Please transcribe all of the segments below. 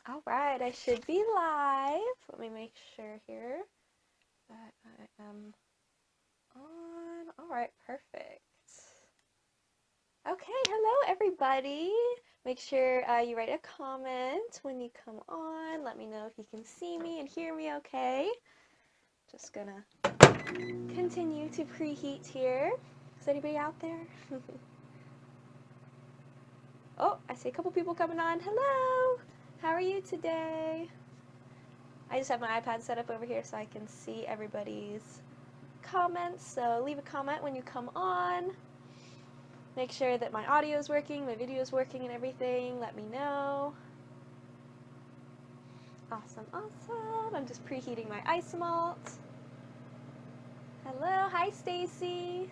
All right, I should be live. Let me make sure here that I am on. All right, perfect. Okay, hello everybody. Make sure you write a comment when you come on. Let me know if you can see me and hear me okay. Just gonna continue to preheat here. Is anybody out there? Oh, I see a couple people coming on. Hello! How are you today? I just have my iPad set up over here so I can see everybody's comments. So leave a comment when you come on. Make sure that my audio is working, my video is working and everything. Let me know. Awesome, awesome. I'm just preheating my Isomalt. Hello, hi Stacy.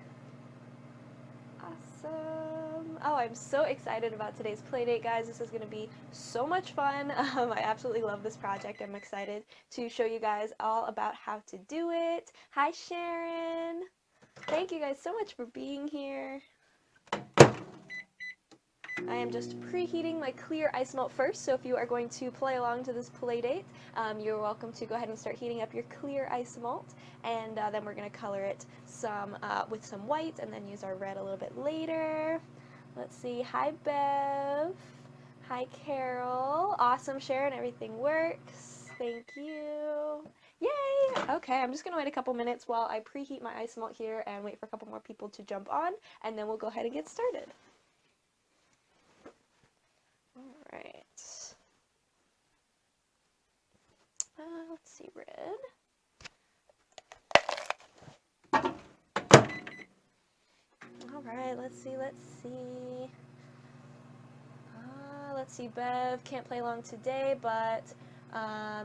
Awesome. Oh, I'm so excited about today's Playdate, guys. This is going to be so much fun. I absolutely love this project. I'm excited to show you guys all about how to do it. Hi, Sharon. Thank you guys so much for being here. I am just preheating my clear Isomalt first, so if you are going to play along to this Playdate, you're welcome to go ahead and start heating up your clear Isomalt, and then we're going to color it with some white, and then use our red a little bit later. Let's see, hi Bev, hi Carol, awesome Sharon, everything works, thank you. Yay! Okay, I'm just going to wait a couple minutes while I preheat my Isomalt here and wait for a couple more people to jump on, and then we'll go ahead and get started. Alright. Let's see, red. Alright, let's see. Let's see, Bev can't play along today, but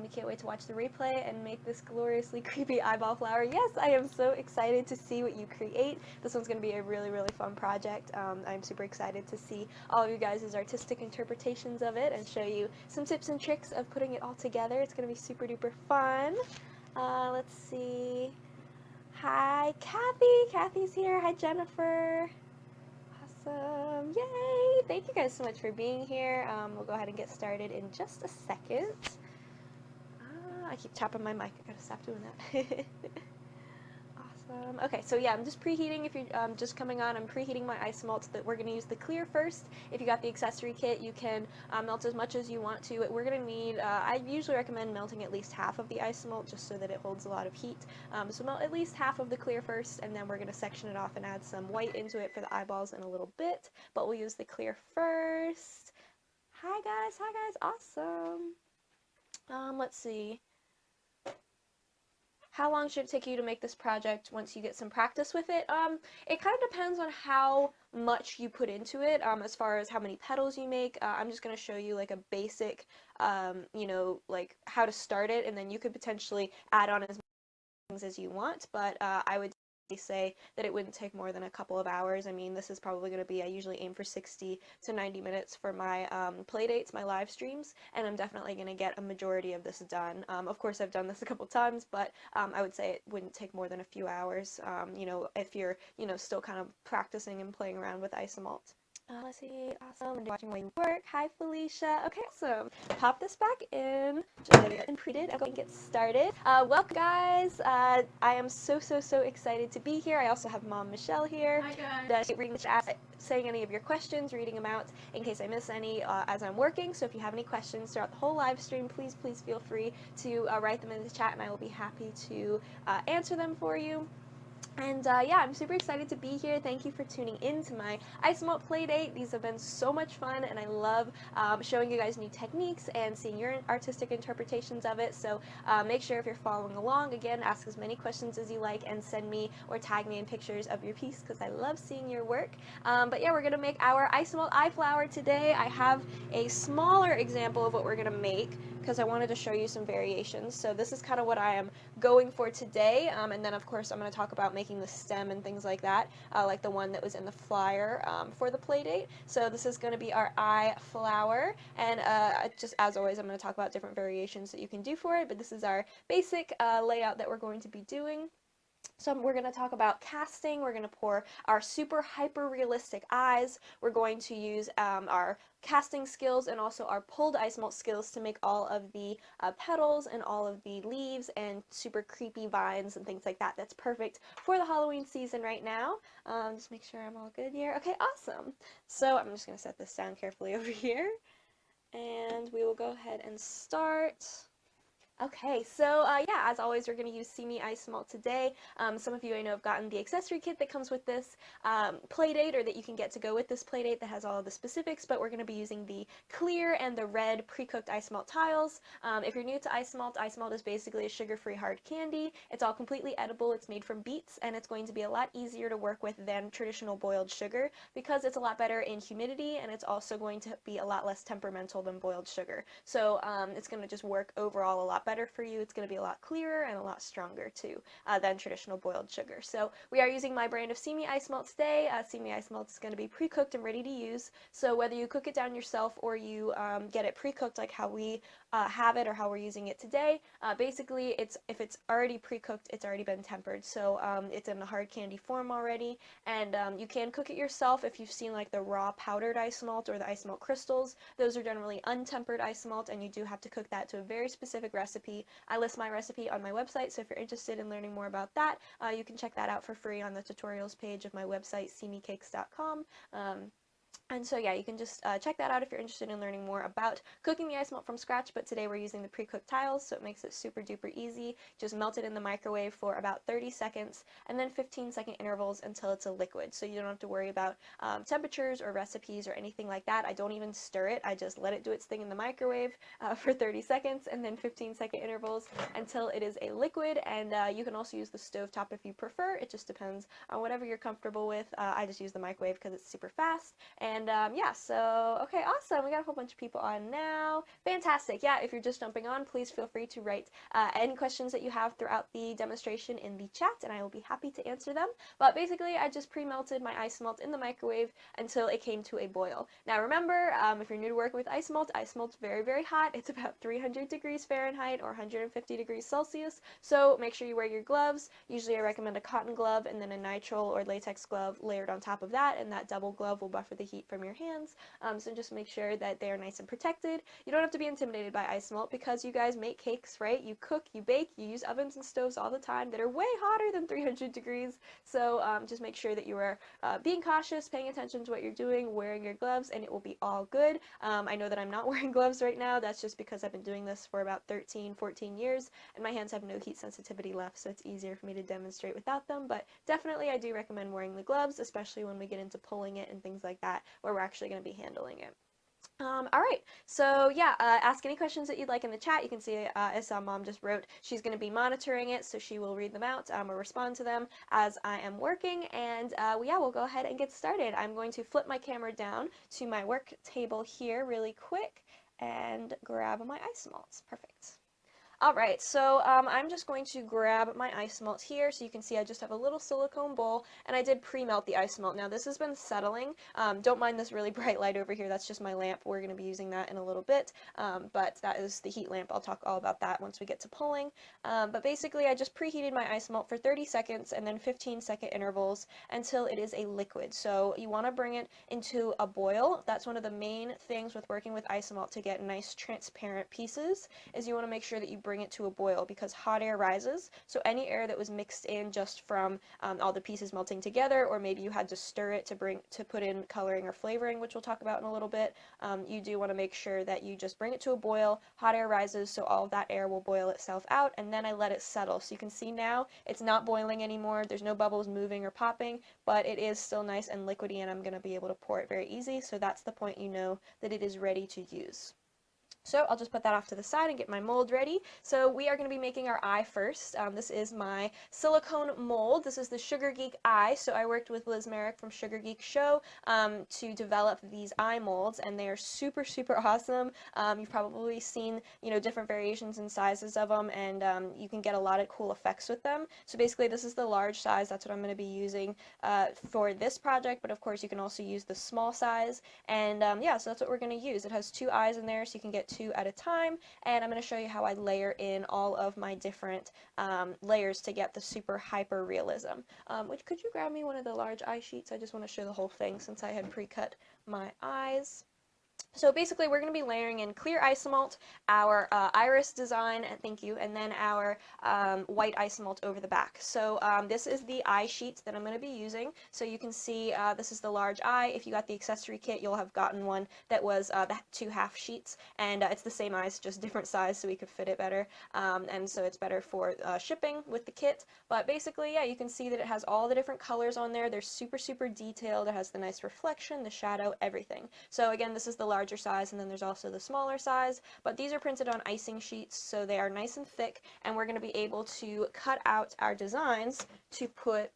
you can't wait to watch the replay and make this gloriously creepy eyeball flower. Yes, I am so excited to see what you create. This one's going to be a really, really fun project. I'm super excited to see all of you guys' artistic interpretations of it and show you some tips and tricks of putting it all together. It's going to be super duper fun. Let's see. Hi, Kathy. Kathy's here. Hi, Jennifer. Awesome. Yay! Thank you guys so much for being here. We'll go ahead and get started in just a second. I keep tapping my mic. I gotta stop doing that. Awesome. Okay, so yeah, I'm just preheating. If you're just coming on, I'm preheating my Isomalt. That we're going to use the clear first. If you got the accessory kit, you can melt as much as you want to. We're going to need, I usually recommend melting at least half of the Isomalt just so that it holds a lot of heat. So melt at least half of the clear first, and then we're going to section it off and add some white into it for the eyeballs in a little bit. But we'll use the clear first. Hi guys, awesome. Let's see. How long should it take you to make this project once you get some practice with it? It kind of depends on how much you put into it, as far as how many petals you make. I'm just going to show you like a basic, you know, like how to start it, and then you could potentially add on as many things as you want, but I would say that it wouldn't take more than a couple of hours. I mean, this is probably going to be, I usually aim for 60 to 90 minutes for my playdates, my live streams, and I'm definitely going to get a majority of this done. Of course, I've done this a couple times, but I would say it wouldn't take more than a few hours, you know, if you're, you know, still kind of practicing and playing around with Isomalt. Let's see, awesome, and watching while you work. Hi, Felicia. Okay, awesome. Pop this back in. Just get it imprinted. I'm going to get started. Welcome, guys. I am so excited to be here. I also have Mom Michelle here. Hi, guys. Reading the chat, saying any of your questions, reading them out in case I miss any as I'm working. So if you have any questions throughout the whole live stream, please feel free to write them in the chat, and I will be happy to answer them for you. And yeah, I'm super excited to be here. Thank you for tuning in to my Isomalt Playdate. These have been so much fun, and I love showing you guys new techniques and seeing your artistic interpretations of it. So make sure if you're following along, again, ask as many questions as you like and send me or tag me in pictures of your piece because I love seeing your work. But yeah, we're going to make our Isomalt eye flower today. I have a smaller example of what we're going to make because I wanted to show you some variations. So this is kind of what I am going for today, and then of course I'm going to talk about making the stem and things like that, like the one that was in the flyer for the Playdate. So this is going to be our eye flower, and just as always I'm going to talk about different variations that you can do for it, but this is our basic layout that we're going to be doing. So we're going to talk about casting, we're going to pour our super hyper realistic eyes, we're going to use our casting skills and also our pulled Isomalt skills to make all of the petals and all of the leaves and super creepy vines and things like that. That's perfect for the Halloween season right now. Just make sure I'm all good here. Okay, awesome. So I'm just going to set this down carefully over here and we will go ahead and start. Okay, so yeah, as always, we're going to use Simi Isomalt today. Some of you I know have gotten the accessory kit that comes with this Playdate, or that you can get to go with this Playdate that has all of the specifics, but we're going to be using the clear and the red pre-cooked Isomalt tiles. If you're new to Isomalt, Isomalt is basically a sugar-free hard candy. It's all completely edible, it's made from beets, and it's going to be a lot easier to work with than traditional boiled sugar because it's a lot better in humidity, and it's also going to be a lot less temperamental than boiled sugar. So it's going to just work overall a lot better for you. It's going to be a lot clearer and a lot stronger too than traditional boiled sugar. So we are using my brand of Simi Isomalt today. Simi Isomalt is going to be pre-cooked and ready to use. So whether you cook it down yourself or you get it pre-cooked like how we have it or how we're using it today, basically if it's already pre-cooked, it's already been tempered. So it's in the hard candy form already, and you can cook it yourself if you've seen like the raw powdered Isomalt or the Isomalt crystals. Those are generally untempered Isomalt, and you do have to cook that to a very specific recipe. I list my recipe on my website, so if you're interested in learning more about that, you can check that out for free on the tutorials page of my website, simicakes.com. And so yeah, you can just check that out if you're interested in learning more about cooking the Isomalt from scratch, but today we're using the pre-cooked tiles, so it makes it super duper easy. Just melt it in the microwave for about 30 seconds, and then 15-second intervals until it's a liquid, so you don't have to worry about temperatures or recipes or anything like that. I don't even stir it, I just let it do its thing in the microwave for 30 seconds, and then 15-second intervals until it is a liquid, and you can also use the stovetop if you prefer. It just depends on whatever you're comfortable with. I just use the microwave because it's super fast. And yeah, so, okay, awesome. We got a whole bunch of people on now. Fantastic. Yeah, if you're just jumping on, please feel free to write any questions that you have throughout the demonstration in the chat, and I will be happy to answer them. But basically, I just pre-melted my Isomalt in the microwave until it came to a boil. Now remember, if you're new to working with Isomalt's very, very hot. It's about 300 degrees Fahrenheit or 150 degrees Celsius, so make sure you wear your gloves. Usually I recommend a cotton glove and then a nitrile or latex glove layered on top of that, and that double glove will buffer the heat from your hands, so just make sure that they are nice and protected. You don't have to be intimidated by Isomalt because you guys make cakes, right? You cook, you bake, you use ovens and stoves all the time that are way hotter than 300 degrees, so just make sure that you are being cautious, paying attention to what you're doing, wearing your gloves, and it will be all good. I know that I'm not wearing gloves right now. That's just because I've been doing this for about 13, 14 years, and my hands have no heat sensitivity left, so it's easier for me to demonstrate without them, but definitely I do recommend wearing the gloves, especially when we get into pulling it and things like that, where we're actually going to be handling it. Alright, so yeah, ask any questions that you'd like in the chat. You can see Mom just wrote she's going to be monitoring it, so she will read them out or respond to them as I am working, and yeah, we'll go ahead and get started. I'm going to flip my camera down to my work table here really quick and grab my Isomalt. Perfect. Alright, so I'm just going to grab my Isomalt here, so you can see I just have a little silicone bowl, and I did pre-melt the Isomalt. Now this has been settling. Don't mind this really bright light over here, that's just my lamp. We're going to be using that in a little bit, but that is the heat lamp. I'll talk all about that once we get to pulling. But basically I just preheated my Isomalt for 30 seconds and then 15-second intervals until it is a liquid. So you want to bring it into a boil. That's one of the main things with working with Isomalt to get nice transparent pieces, is you want to make sure that you bring it to a boil, because hot air rises, so any air that was mixed in just from all the pieces melting together, or maybe you had to stir it to put in coloring or flavoring, which we'll talk about in a little bit, you do want to make sure that you just bring it to a boil. Hot air rises, so all of that air will boil itself out, and then I let it settle. So you can see now it's not boiling anymore, there's no bubbles moving or popping, but it is still nice and liquidy, and I'm going to be able to pour it very easy, so that's the point you know that it is ready to use. So I'll just put that off to the side and get my mold ready. So we are going to be making our eye first. This is my silicone mold. This is the Sugar Geek eye. So I worked with Liz Merrick from Sugar Geek Show to develop these eye molds, and they are super, super awesome. You've probably seen, different variations and sizes of them, and you can get a lot of cool effects with them. So basically this is the large size. That's what I'm going to be using for this project, but of course you can also use the small size. And yeah, so that's what we're going to use. It has 2 eyes in there, so you can get 2 at a time, and I'm going to show you how I layer in all of my different layers to get the super hyper realism. Which, could you grab me one of the large eye sheets? I just want to show the whole thing since I had pre-cut my eyes. So basically we're going to be layering in clear Isomalt, our iris design, thank you, and then our white Isomalt over the back. So this is the eye sheet that I'm going to be using. So you can see this is the large eye. If you got the accessory kit, you'll have gotten one that was the 2 half sheets, and it's the same eyes, just different size so we could fit it better, and so it's better for shipping with the kit. But basically, yeah, you can see that it has all the different colors on there. They're super, super detailed. It has the nice reflection, the shadow, everything. So again, this is the larger size, and then there's also the smaller size, but these are printed on icing sheets, so they are nice and thick, and we're going to be able to cut out our designs to put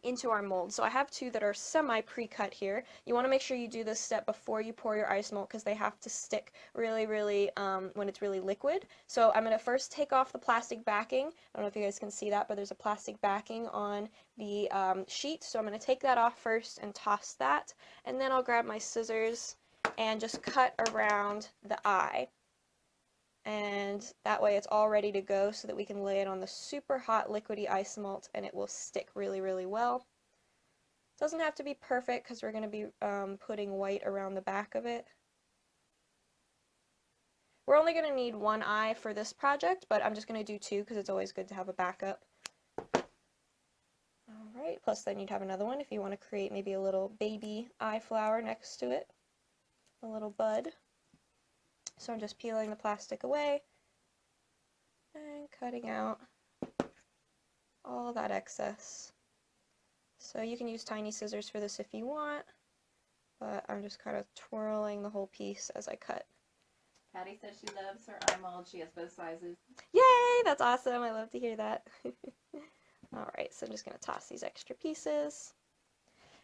into our mold. So I have 2 that are semi pre-cut here. You want to make sure you do this step before you pour your Isomalt because they have to stick really, really when it's really liquid. So I'm going to first take off the plastic backing. I don't know if you guys can see that, but there's a plastic backing on the sheet. So I'm going to take that off first and toss that, and then I'll grab my scissors and just cut around the eye. And that way it's all ready to go so that we can lay it on the super hot liquidy Isomalt and it will stick really, really well. It doesn't have to be perfect because we're going to be putting white around the back of it. We're only going to need 1 eye for this project, but I'm just going to do 2 because it's always good to have a backup. Alright, plus then you'd have another one if you want to create maybe a little baby eye flower next to it. A little bud. So I'm just peeling the plastic away and cutting out all that excess. So you can use tiny scissors for this if you want, but I'm just kind of twirling the whole piece as I cut. Patty says she loves her eye mold. She has both sizes. Yay! That's awesome. I love to hear that. Alright, so I'm just going to toss these extra pieces.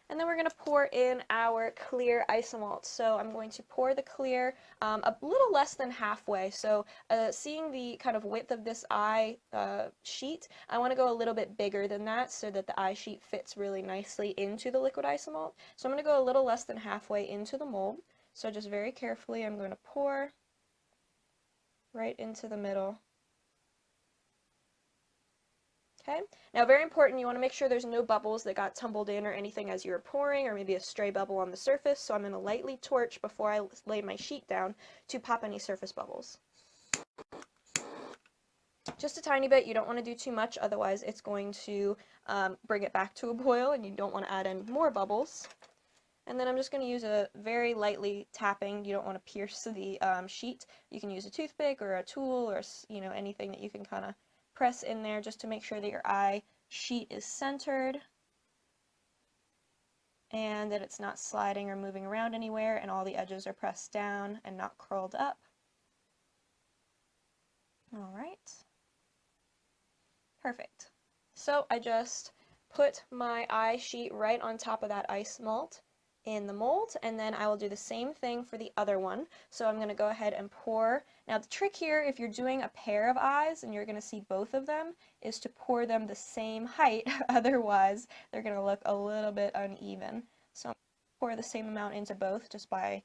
And then we're going to pour in our clear Isomalt. So I'm going to pour the clear a little less than halfway. So seeing the kind of width of this eye sheet, I want to go a little bit bigger than that so that the eye sheet fits really nicely into the liquid Isomalt. So I'm going to go a little less than halfway into the mold. So just very carefully I'm going to pour right into the middle. Okay, now very important, you want to make sure there's no bubbles that got tumbled in or anything as you're pouring, or maybe a stray bubble on the surface, so I'm going to lightly torch before I lay my sheet down to pop any surface bubbles. Just a tiny bit, you don't want to do too much, otherwise it's going to bring it back to a boil and you don't want to add any more bubbles. And then I'm just going to use a very lightly tapping. You don't want to pierce the sheet. You can use a toothpick or a tool or anything that you can kind of press in there just to make sure that your eye sheet is centered and that it's not sliding or moving around anywhere and all the edges are pressed down and not curled up. Alright. Perfect. So I just put my eye sheet right on top of that Isomalt in the mold, and then I will do the same thing for the other one. So I'm going to go ahead and pour. Now the trick here, if you're doing a pair of eyes and you're going to see both of them, is to pour them the same height, otherwise they're going to look a little bit uneven. So I'm going to pour the same amount into both just by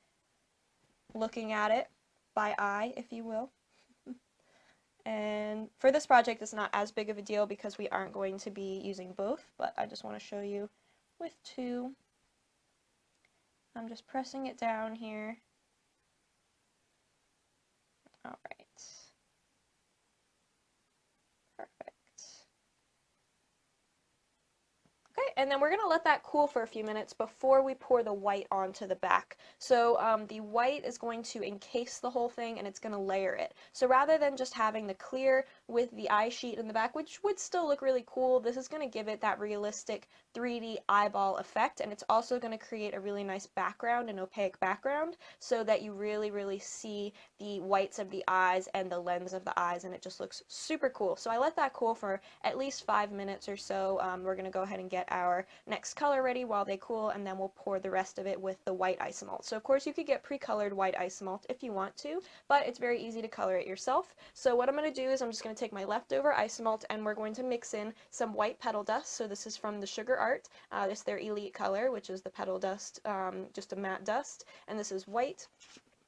looking at it by eye, if you will. And for this project it's not as big of a deal because we aren't going to be using both, but I just want to show you with 2. I'm just pressing it down here. All right. Perfect. Okay, and then we're going to let that cool for a few minutes before we pour the white onto the back. So the white is going to encase the whole thing and it's going to layer it. So rather than just having the clear with the eye sheet in the back, which would still look really cool, this is going to give it that realistic 3D eyeball effect, and it's also going to create a really nice background, an opaque background, so that you really, really see the whites of the eyes and the lens of the eyes, and it just looks super cool. So I let that cool for at least 5 minutes or so. We're going to go ahead and get our next color ready while they cool, and then we'll pour the rest of it with the white Isomalt. So of course you could get pre-colored white Isomalt if you want to, but it's very easy to color it yourself. So what I'm going to do is I'm just going to take my leftover Isomalt and we're going to mix in some white petal dust. So this is from the Sugar Art. This is their Elite color, which is the petal dust, just a matte dust, and this is white.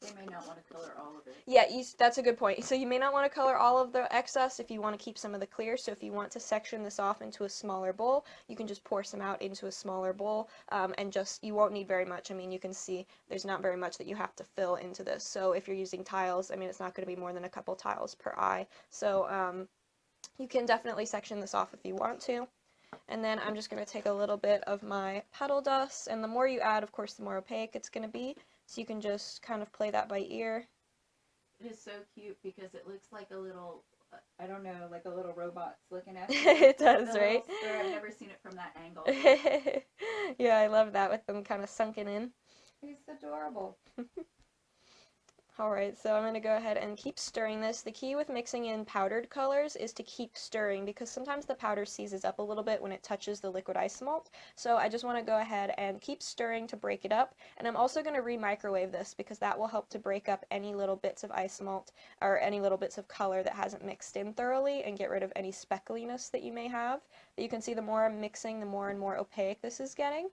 They may not want to color all of it. Yeah, that's a good point. So you may not want to color all of the excess if you want to keep some of the clear. So if you want to section this off into a smaller bowl, you can just pour some out into a smaller bowl, and you won't need very much. I mean, you can see there's not very much that you have to fill into this. So if you're using tiles, I mean, it's not going to be more than a couple tiles per eye. So you can definitely section this off if you want to. And then I'm just going to take a little bit of my petal dust, and the more you add, of course, the more opaque it's going to be. So you can just kind of play that by ear. It is so cute because it looks like a little, I don't know, like a little robot's looking at you. It does, The right? little stir, I've never seen it from that angle. Yeah, I love that with them kind of sunken in. He's adorable. Alright, so I'm going to go ahead and keep stirring this. The key with mixing in powdered colors is to keep stirring because sometimes the powder seizes up a little bit when it touches the liquid Isomalt. So I just want to go ahead and keep stirring to break it up. And I'm also going to re-microwave this because that will help to break up any little bits of Isomalt or any little bits of color that hasn't mixed in thoroughly and get rid of any speckliness that you may have. But you can see the more I'm mixing, the more and more opaque this is getting.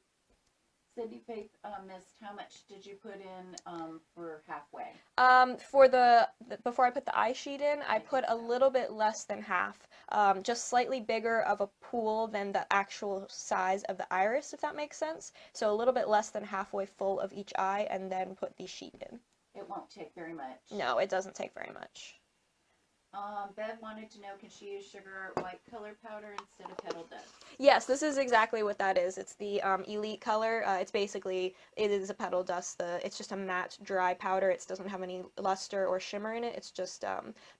Sydney Faith missed, how much did you put in for halfway? Before I put the eye sheet in, I put a little bit less than half, just slightly bigger of a pool than the actual size of the iris, if that makes sense. So a little bit less than halfway full of each eye, and then put the sheet in. It won't take very much. No, it doesn't take very much. Bev wanted to know, can she use sugar white color powder instead of petal dust? Yes, this is exactly what that is. It's the Elite color. It is a petal dust. It's just a matte, dry powder. It doesn't have any luster or shimmer in it. It's just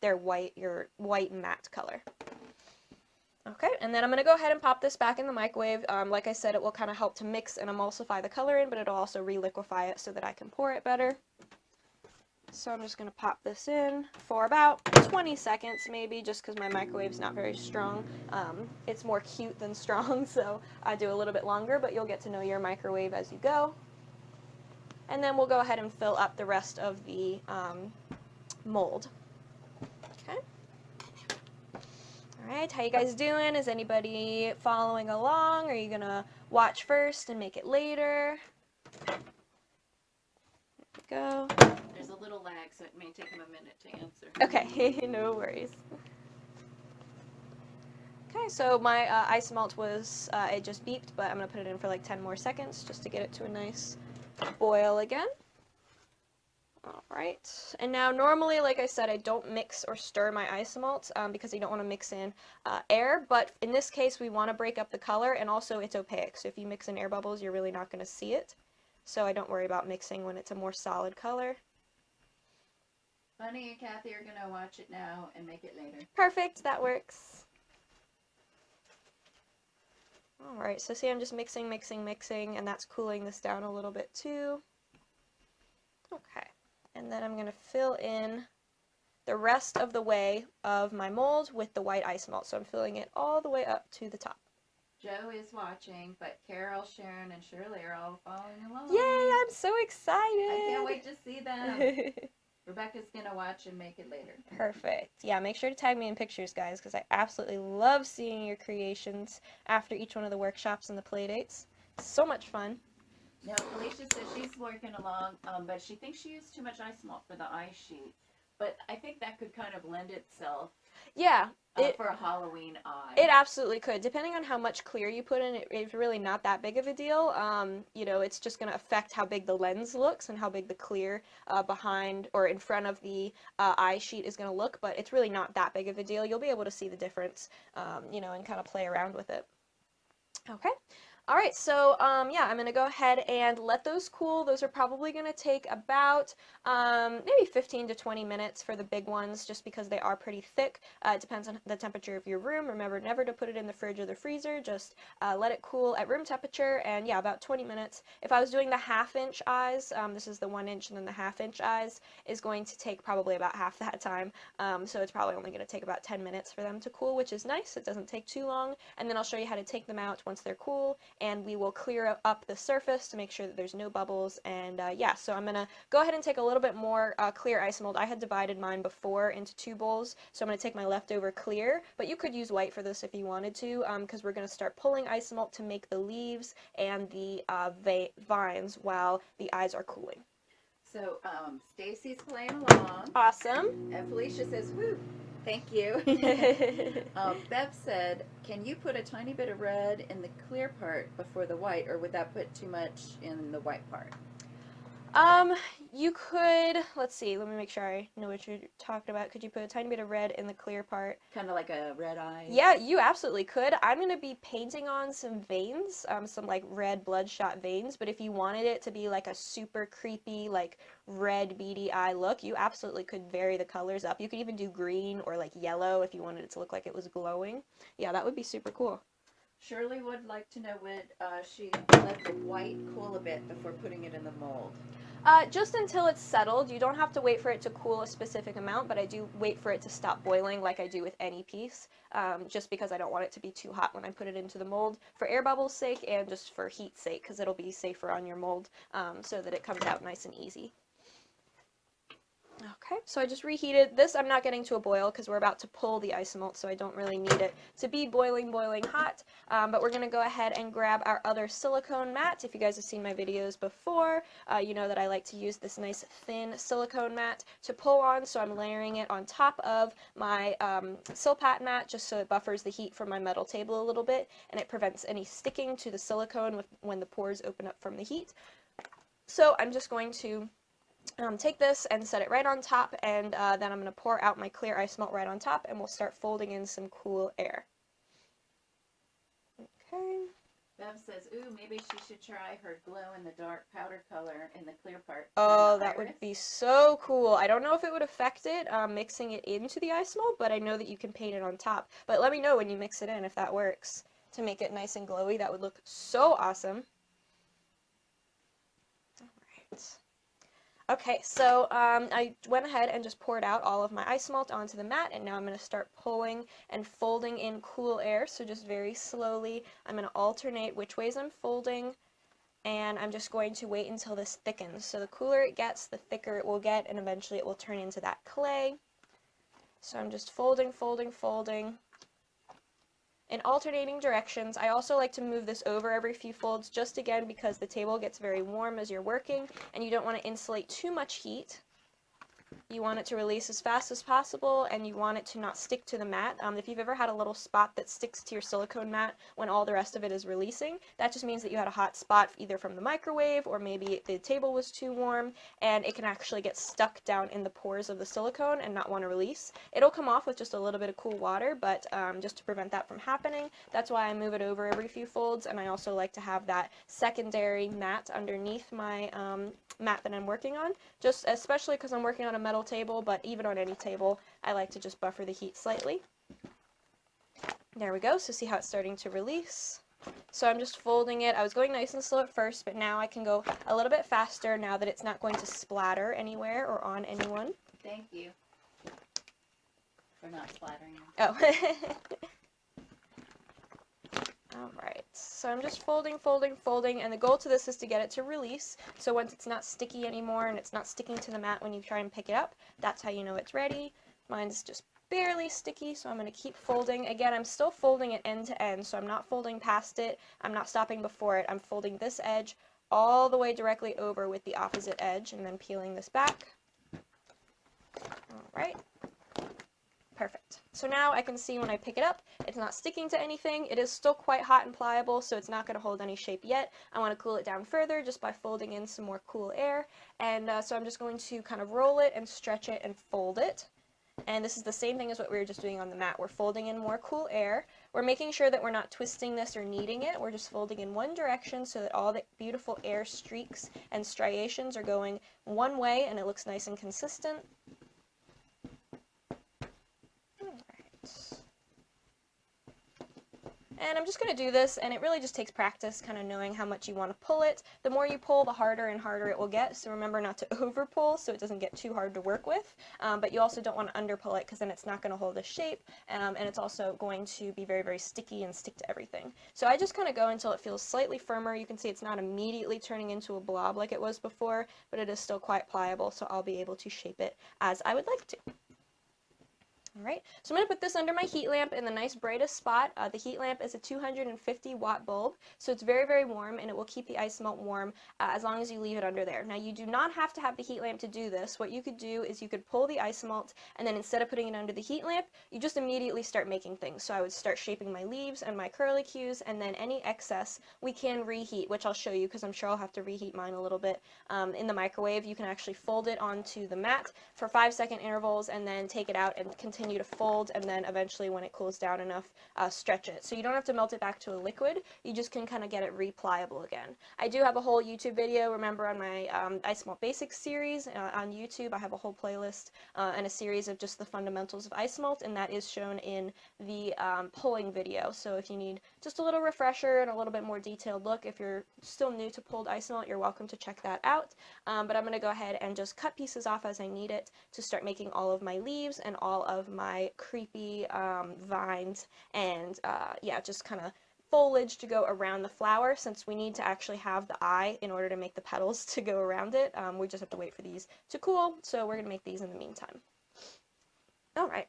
your white matte color. Okay, and then I'm going to go ahead and pop this back in the microwave. Like I said, it will kind of help to mix and emulsify the color in, but it'll also re-liquefy it so that I can pour it better. So I'm just going to pop this in for about 20 seconds maybe, just because my microwave's not very strong. It's more cute than strong, so I do a little bit longer, but you'll get to know your microwave as you go. And then we'll go ahead and fill up the rest of the mold. Okay. Alright, how you guys doing? Is anybody following along? Are you going to watch first and make it later? There we go. There's a little lag, so it may take him a minute to answer. Okay, no worries. Okay, so my Isomalt was, it just beeped, but I'm going to put it in for like 10 more seconds just to get it to a nice boil again. Alright, and now normally, like I said, I don't mix or stir my Isomalt because I don't want to mix in air, but in this case we want to break up the color, and also it's opaque, so if you mix in air bubbles you're really not going to see it. So I don't worry about mixing when it's a more solid color. Bunny and Kathy are going to watch it now and make it later. Perfect, that works. Alright, so see I'm just mixing, and that's cooling this down a little bit too. Okay, and then I'm going to fill in the rest of the way of my mold with the white Isomalt. So I'm filling it all the way up to the top. Joe is watching, but Carol, Sharon, and Shirley are all following along. Yay, I'm so excited! I can't wait to see them. Rebecca's going to watch and make it later. Perfect. Yeah, make sure to tag me in pictures, guys, because I absolutely love seeing your creations after each one of the workshops and the playdates. So much fun. Now, Felicia says she's working along, but she thinks she used too much Isomalt for the eye sheet. But I think that could kind of lend itself for a Halloween eye. It absolutely could. Depending on how much clear you put in, it's really not that big of a deal. You know, it's just going to affect how big the lens looks and how big the clear behind or in front of the eye sheet is going to look, but it's really not that big of a deal. You'll be able to see the difference, you know, and kind of play around with it. Okay. Alright, so yeah, I'm going to go ahead and let those cool. Those are probably going to take about maybe 15 to 20 minutes for the big ones, just because they are pretty thick. It depends on the temperature of your room. Remember never to put it in the fridge or the freezer. Just let it cool at room temperature, and yeah, about 20 minutes. If I was doing the 1/2 inch eyes, this is the 1 inch and then the 1/2 inch eyes, is going to take probably about half that time. So it's probably only going to take about 10 minutes for them to cool, which is nice. It doesn't take too long. And then I'll show you how to take them out once they're cool, and we will clear up the surface to make sure that there's no bubbles. And yeah, so I'm going to go ahead and take a little bit more clear Isomalt. I had divided mine before into 2 bowls, so I'm going to take my leftover clear, but you could use white for this if you wanted to, because we're going to start pulling Isomalt to make the leaves and the vines while the eyes are cooling. So, Stacy's playing along. Awesome. And Felicia says, woo, thank you. Bev said, can you put a tiny bit of red in the clear part before the white, or would that put too much in the white part? You could, let's see, let me make sure I know what you're talking about. Could you put a tiny bit of red in the clear part? Kind of like a red eye? Yeah, you absolutely could. I'm going to be painting on some veins, some like red bloodshot veins, but if you wanted it to be like a super creepy, like red beady eye look, you absolutely could vary the colors up. You could even do green or like yellow if you wanted it to look like it was glowing. Yeah, that would be super cool. Shirley would like to know, would she let the white cool a bit before putting it in the mold? Just until it's settled. You don't have to wait for it to cool a specific amount, but I do wait for it to stop boiling like I do with any piece, just because I don't want it to be too hot when I put it into the mold, for air bubbles' sake and just for heat's sake, because it'll be safer on your mold, so that it comes out nice and easy. Okay, so I just reheated this. I'm not getting to a boil because we're about to pull the isomalt, so I don't really need it to be boiling hot. But we're going to go ahead and grab our other silicone mat. If you guys have seen my videos before, you know that I like to use this nice thin silicone mat to pull on, so I'm layering it on top of my Silpat mat just so it buffers the heat from my metal table a little bit, and it prevents any sticking to the silicone when the pores open up from the heat. So I'm just going to take this and set it right on top, and then I'm going to pour out my clear isomalt right on top, and we'll start folding in some cool air. Okay. Bev says, ooh, maybe she should try her glow-in-the-dark powder color in the clear part. Oh, that would be so cool. I don't know if it would affect it, mixing it into the isomalt, but I know that you can paint it on top. But let me know when you mix it in if that works. To make it nice and glowy, that would look so awesome. All right. Okay, so I went ahead and just poured out all of my isomalt onto the mat, and now I'm going to start pulling and folding in cool air, so just very slowly. I'm going to alternate which ways I'm folding, and I'm just going to wait until this thickens. So the cooler it gets, the thicker it will get, and eventually it will turn into that clay. So I'm just folding, folding, folding in alternating directions. I also like to move this over every few folds, just again because the table gets very warm as you're working and you don't want to insulate too much heat. You want it to release as fast as possible, and you want it to not stick to the mat. If you've ever had a little spot that sticks to your silicone mat when all the rest of it is releasing, that just means that you had a hot spot either from the microwave or maybe the table was too warm, and it can actually get stuck down in the pores of the silicone and not want to release. It'll come off with just a little bit of cool water, but just to prevent that from happening, that's why I move it over every few folds, and I also like to have that secondary mat underneath my mat that I'm working on, just especially because I'm working on a metal table, but even on any table, I like to just buffer the heat slightly. There we go, so see how it's starting to release? So I'm just folding it. I was going nice and slow at first, but now I can go a little bit faster now that it's not going to splatter anywhere or on anyone. Thank you for not splattering them. Oh. Alright, so I'm just folding, folding, folding, and the goal to this is to get it to release. So once it's not sticky anymore and it's not sticking to the mat when you try and pick it up, that's how you know it's ready. Mine's just barely sticky, so I'm going to keep folding. Again, I'm still folding it end to end, so I'm not folding past it, I'm not stopping before it. I'm folding this edge all the way directly over with the opposite edge, and then peeling this back. Alright. Perfect. So now I can see when I pick it up, it's not sticking to anything. It is still quite hot and pliable, so it's not going to hold any shape yet. I want to cool it down further just by folding in some more cool air. And so I'm just going to kind of roll it and stretch it and fold it. And this is the same thing as what we were just doing on the mat. We're folding in more cool air. We're making sure that we're not twisting this or kneading it. We're just folding in one direction so that all the beautiful air streaks and striations are going one way and it looks nice and consistent. And I'm just going to do this, and it really just takes practice, kind of knowing how much you want to pull it. The more you pull, the harder and harder it will get, so remember not to over pull so it doesn't get too hard to work with, but you also don't want to under pull it because then it's not going to hold a shape, and it's also going to be very, very sticky and stick to everything. So I just kind of go until it feels slightly firmer. You can see it's not immediately turning into a blob like it was before, but it is still quite pliable, so I'll be able to shape it as I would like to. Alright, so I'm going to put this under my heat lamp in the nice brightest spot. The heat lamp is a 250 watt bulb, so it's very, very warm, and it will keep the ice melt warm as long as you leave it under there. Now, you do not have to have the heat lamp to do this. What you could do is you could pull the ice melt, and then instead of putting it under the heat lamp, you just immediately start making things. So I would start shaping my leaves and my curlicues, and then any excess we can reheat, which I'll show you because I'm sure I'll have to reheat mine a little bit in the microwave. You can actually fold it onto the mat for 5-second intervals, and then take it out and continue to fold, and then eventually when it cools down enough, stretch it. So you don't have to melt it back to a liquid, you just can kind of get it re-pliable again. I do have a whole YouTube video, remember, on my Ice Malt Basics series on YouTube. I have a whole playlist and a series of just the fundamentals of ice malt, and that is shown in the pulling video. So if you need just a little refresher and a little bit more detailed look, if you're still new to pulled ice malt, you're welcome to check that out. But I'm going to go ahead and just cut pieces off as I need it to start making all of my leaves and all of my creepy vines and yeah, just kind of foliage to go around the flower, since we need to actually have the eye in order to make the petals to go around it. We just have to wait for these to cool, so we're going to make these in the meantime. Alright.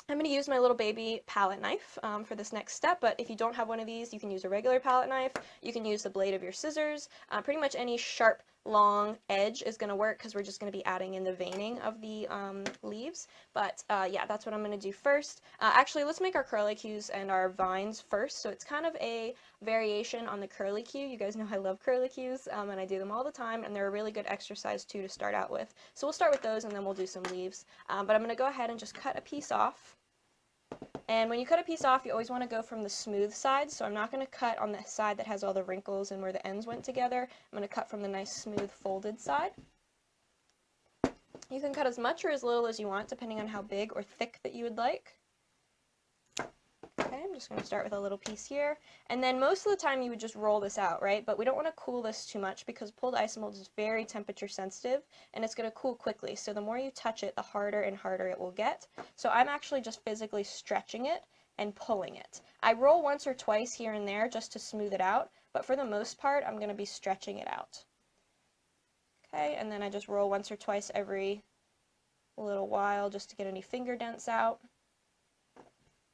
I'm going to use my little baby palette knife for this next step, but if you don't have one of these, you can use a regular palette knife, you can use the blade of your scissors, pretty much any sharp, long edge is going to work because we're just going to be adding in the veining of the leaves, but yeah, that's what I'm going to do first. Actually, let's make our curlicues and our vines first, so it's kind of a variation on the curlicue. You guys know I love curlicues, and I do them all the time, and they're a really good exercise too to start out with. So we'll start with those, and then we'll do some leaves, but I'm going to go ahead and just cut a piece off. And when you cut a piece off, you always want to go from the smooth side, so I'm not going to cut on the side that has all the wrinkles and where the ends went together. I'm going to cut from the nice smooth folded side. You can cut as much or as little as you want, depending on how big or thick that you would like. Okay, I'm just going to start with a little piece here, and then most of the time you would just roll this out, right? But we don't want to cool this too much because pulled ice malt is very temperature sensitive, and it's going to cool quickly, so the more you touch it, the harder and harder it will get. So I'm actually just physically stretching it and pulling it. I roll once or twice here and there just to smooth it out, but for the most part I'm going to be stretching it out. Okay, and then I just roll once or twice every little while just to get any finger dents out.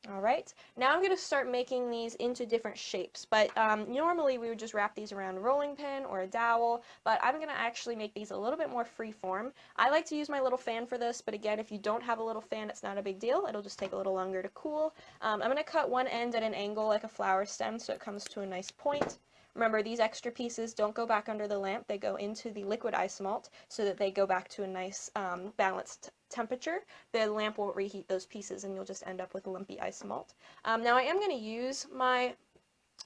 Alright, now I'm going to start making these into different shapes, but normally we would just wrap these around a rolling pin or a dowel, but I'm going to actually make these a little bit more free form. I like to use my little fan for this, but again, if you don't have a little fan, it's not a big deal. It'll just take a little longer to cool. I'm going to cut one end at an angle like a flower stem so it comes to a nice point. Remember, these extra pieces don't go back under the lamp, they go into the liquid ice malt so that they go back to a nice balanced temperature. The lamp won't reheat those pieces and you'll just end up with lumpy ice malt. Now I am going to use my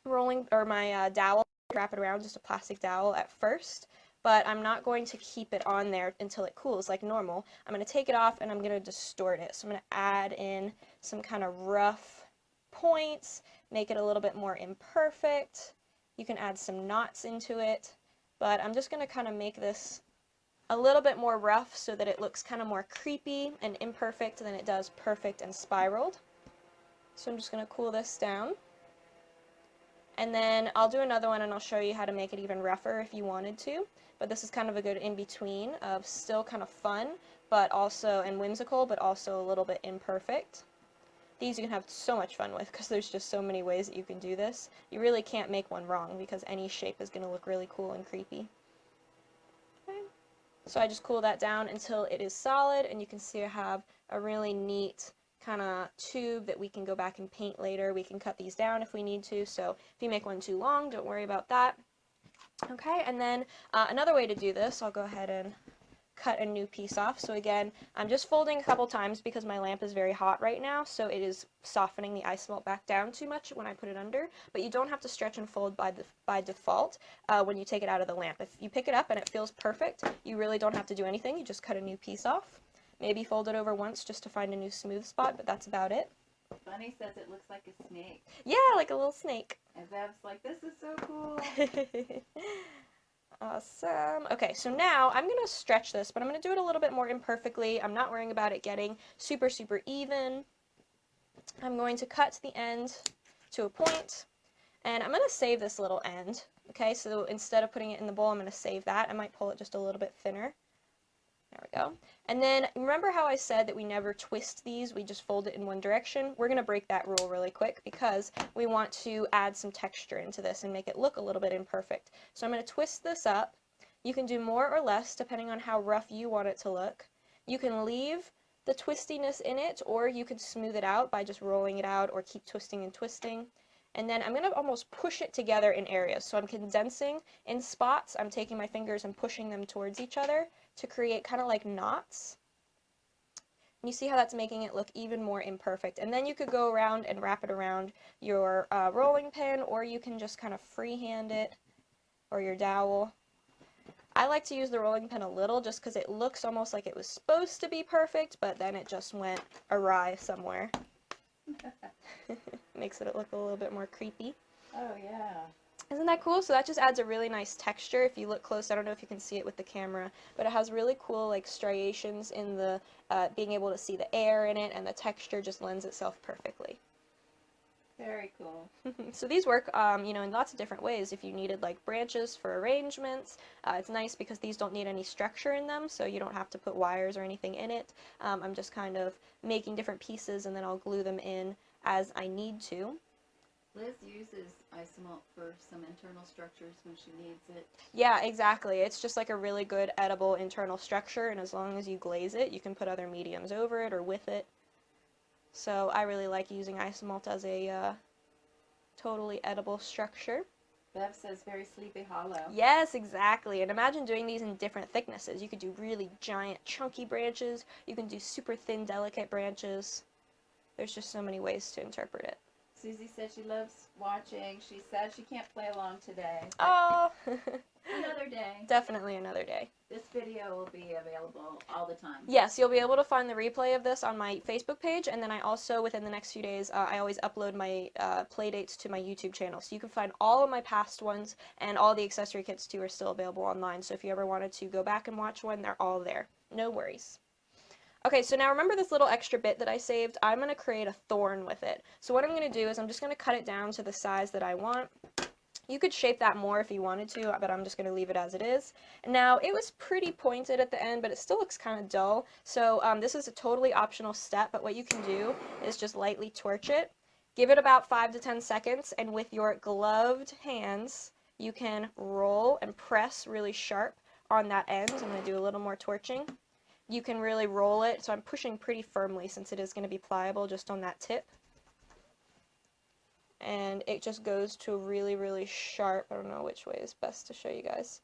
dowel, wrap it around, just a plastic dowel at first, but I'm not going to keep it on there until it cools like normal. I'm going to take it off and I'm going to distort it. So I'm going to add in some kind of rough points, make it a little bit more imperfect. You can add some knots into it, but I'm just going to kind of make this a little bit more rough so that it looks kind of more creepy and imperfect than it does perfect and spiraled. So I'm just going to cool this down. And then I'll do another one and I'll show you how to make it even rougher if you wanted to. But this is kind of a good in-between of still kind of fun, but also, and whimsical, but also a little bit imperfect. These you can have so much fun with because there's just so many ways that you can do this. You really can't make one wrong because any shape is going to look really cool and creepy. Okay. So I just cool that down until it is solid, and you can see I have a really neat kind of tube that we can go back and paint later. We can cut these down if we need to, so if you make one too long, don't worry about that. Okay, and then another way to do this, I'll go ahead and cut a new piece off. So again, I'm just folding a couple times because my lamp is very hot right now, so it is softening the ice melt back down too much when I put it under, but you don't have to stretch and fold by default when you take it out of the lamp. If you pick it up and it feels perfect, you really don't have to do anything. You just cut a new piece off. Maybe fold it over once just to find a new smooth spot, but that's about it. Bunny says it looks like a snake. Yeah, like a little snake. And Bev's like, this is so cool. Awesome. Okay, so now I'm going to stretch this, but I'm going to do it a little bit more imperfectly. I'm not worrying about it getting super, super even. I'm going to cut the end to a point, and I'm going to save this little end. Okay, so instead of putting it in the bowl, I'm going to save that. I might pull it just a little bit thinner. There we go. And then remember how I said that we never twist these, we just fold it in one direction? We're going to break that rule really quick because we want to add some texture into this and make it look a little bit imperfect. So I'm going to twist this up. You can do more or less depending on how rough you want it to look. You can leave the twistiness in it, or you can smooth it out by just rolling it out or keep twisting and twisting. And then I'm going to almost push it together in areas. So I'm condensing in spots. I'm taking my fingers and pushing them towards each other to create kind of like knots. And you see how that's making it look even more imperfect. And then you could go around and wrap it around your rolling pin, or you can just kind of freehand it, or your dowel. I like to use the rolling pin a little just because it looks almost like it was supposed to be perfect, but then it just went awry somewhere. Makes it look a little bit more creepy. Oh, yeah. Isn't that cool? So that just adds a really nice texture. If you look close, I don't know if you can see it with the camera, but it has really cool like striations in the, being able to see the air in it, and the texture just lends itself perfectly. Very cool. So these work, you know, in lots of different ways. If you needed like branches for arrangements, it's nice because these don't need any structure in them, so you don't have to put wires or anything in it. I'm just kind of making different pieces and then I'll glue them in as I need to. Liz uses Isomalt for some internal structures when she needs it. Yeah, exactly. It's just like a really good edible internal structure, and as long as you glaze it, you can put other mediums over it or with it. So I really like using Isomalt as a totally edible structure. Bev says very sleepy hollow. Yes, exactly. And imagine doing these in different thicknesses. You could do really giant, chunky branches. You can do super thin, delicate branches. There's just so many ways to interpret it. Susie said she loves watching. She said she can't play along today. Oh! Another day. Definitely another day. This video will be available all the time. Yes, you'll be able to find the replay of this on my Facebook page, and then I also, within the next few days, I always upload my playdates to my YouTube channel. So you can find all of my past ones, and all the accessory kits too are still available online. So if you ever wanted to go back and watch one, they're all there. No worries. Okay, so now remember this little extra bit that I saved? I'm going to create a thorn with it. So what I'm going to do is I'm just going to cut it down to the size that I want. You could shape that more if you wanted to, but I'm just going to leave it as it is. Now, it was pretty pointed at the end, but it still looks kind of dull. So this is a totally optional step, but what you can do is just lightly torch it. Give it about 5 to 10 seconds, and with your gloved hands, you can roll and press really sharp on that end. I'm going to do a little more torching. You can really roll it, so I'm pushing pretty firmly since it is going to be pliable just on that tip. And it just goes to a really, really sharp, I don't know which way is best to show you guys.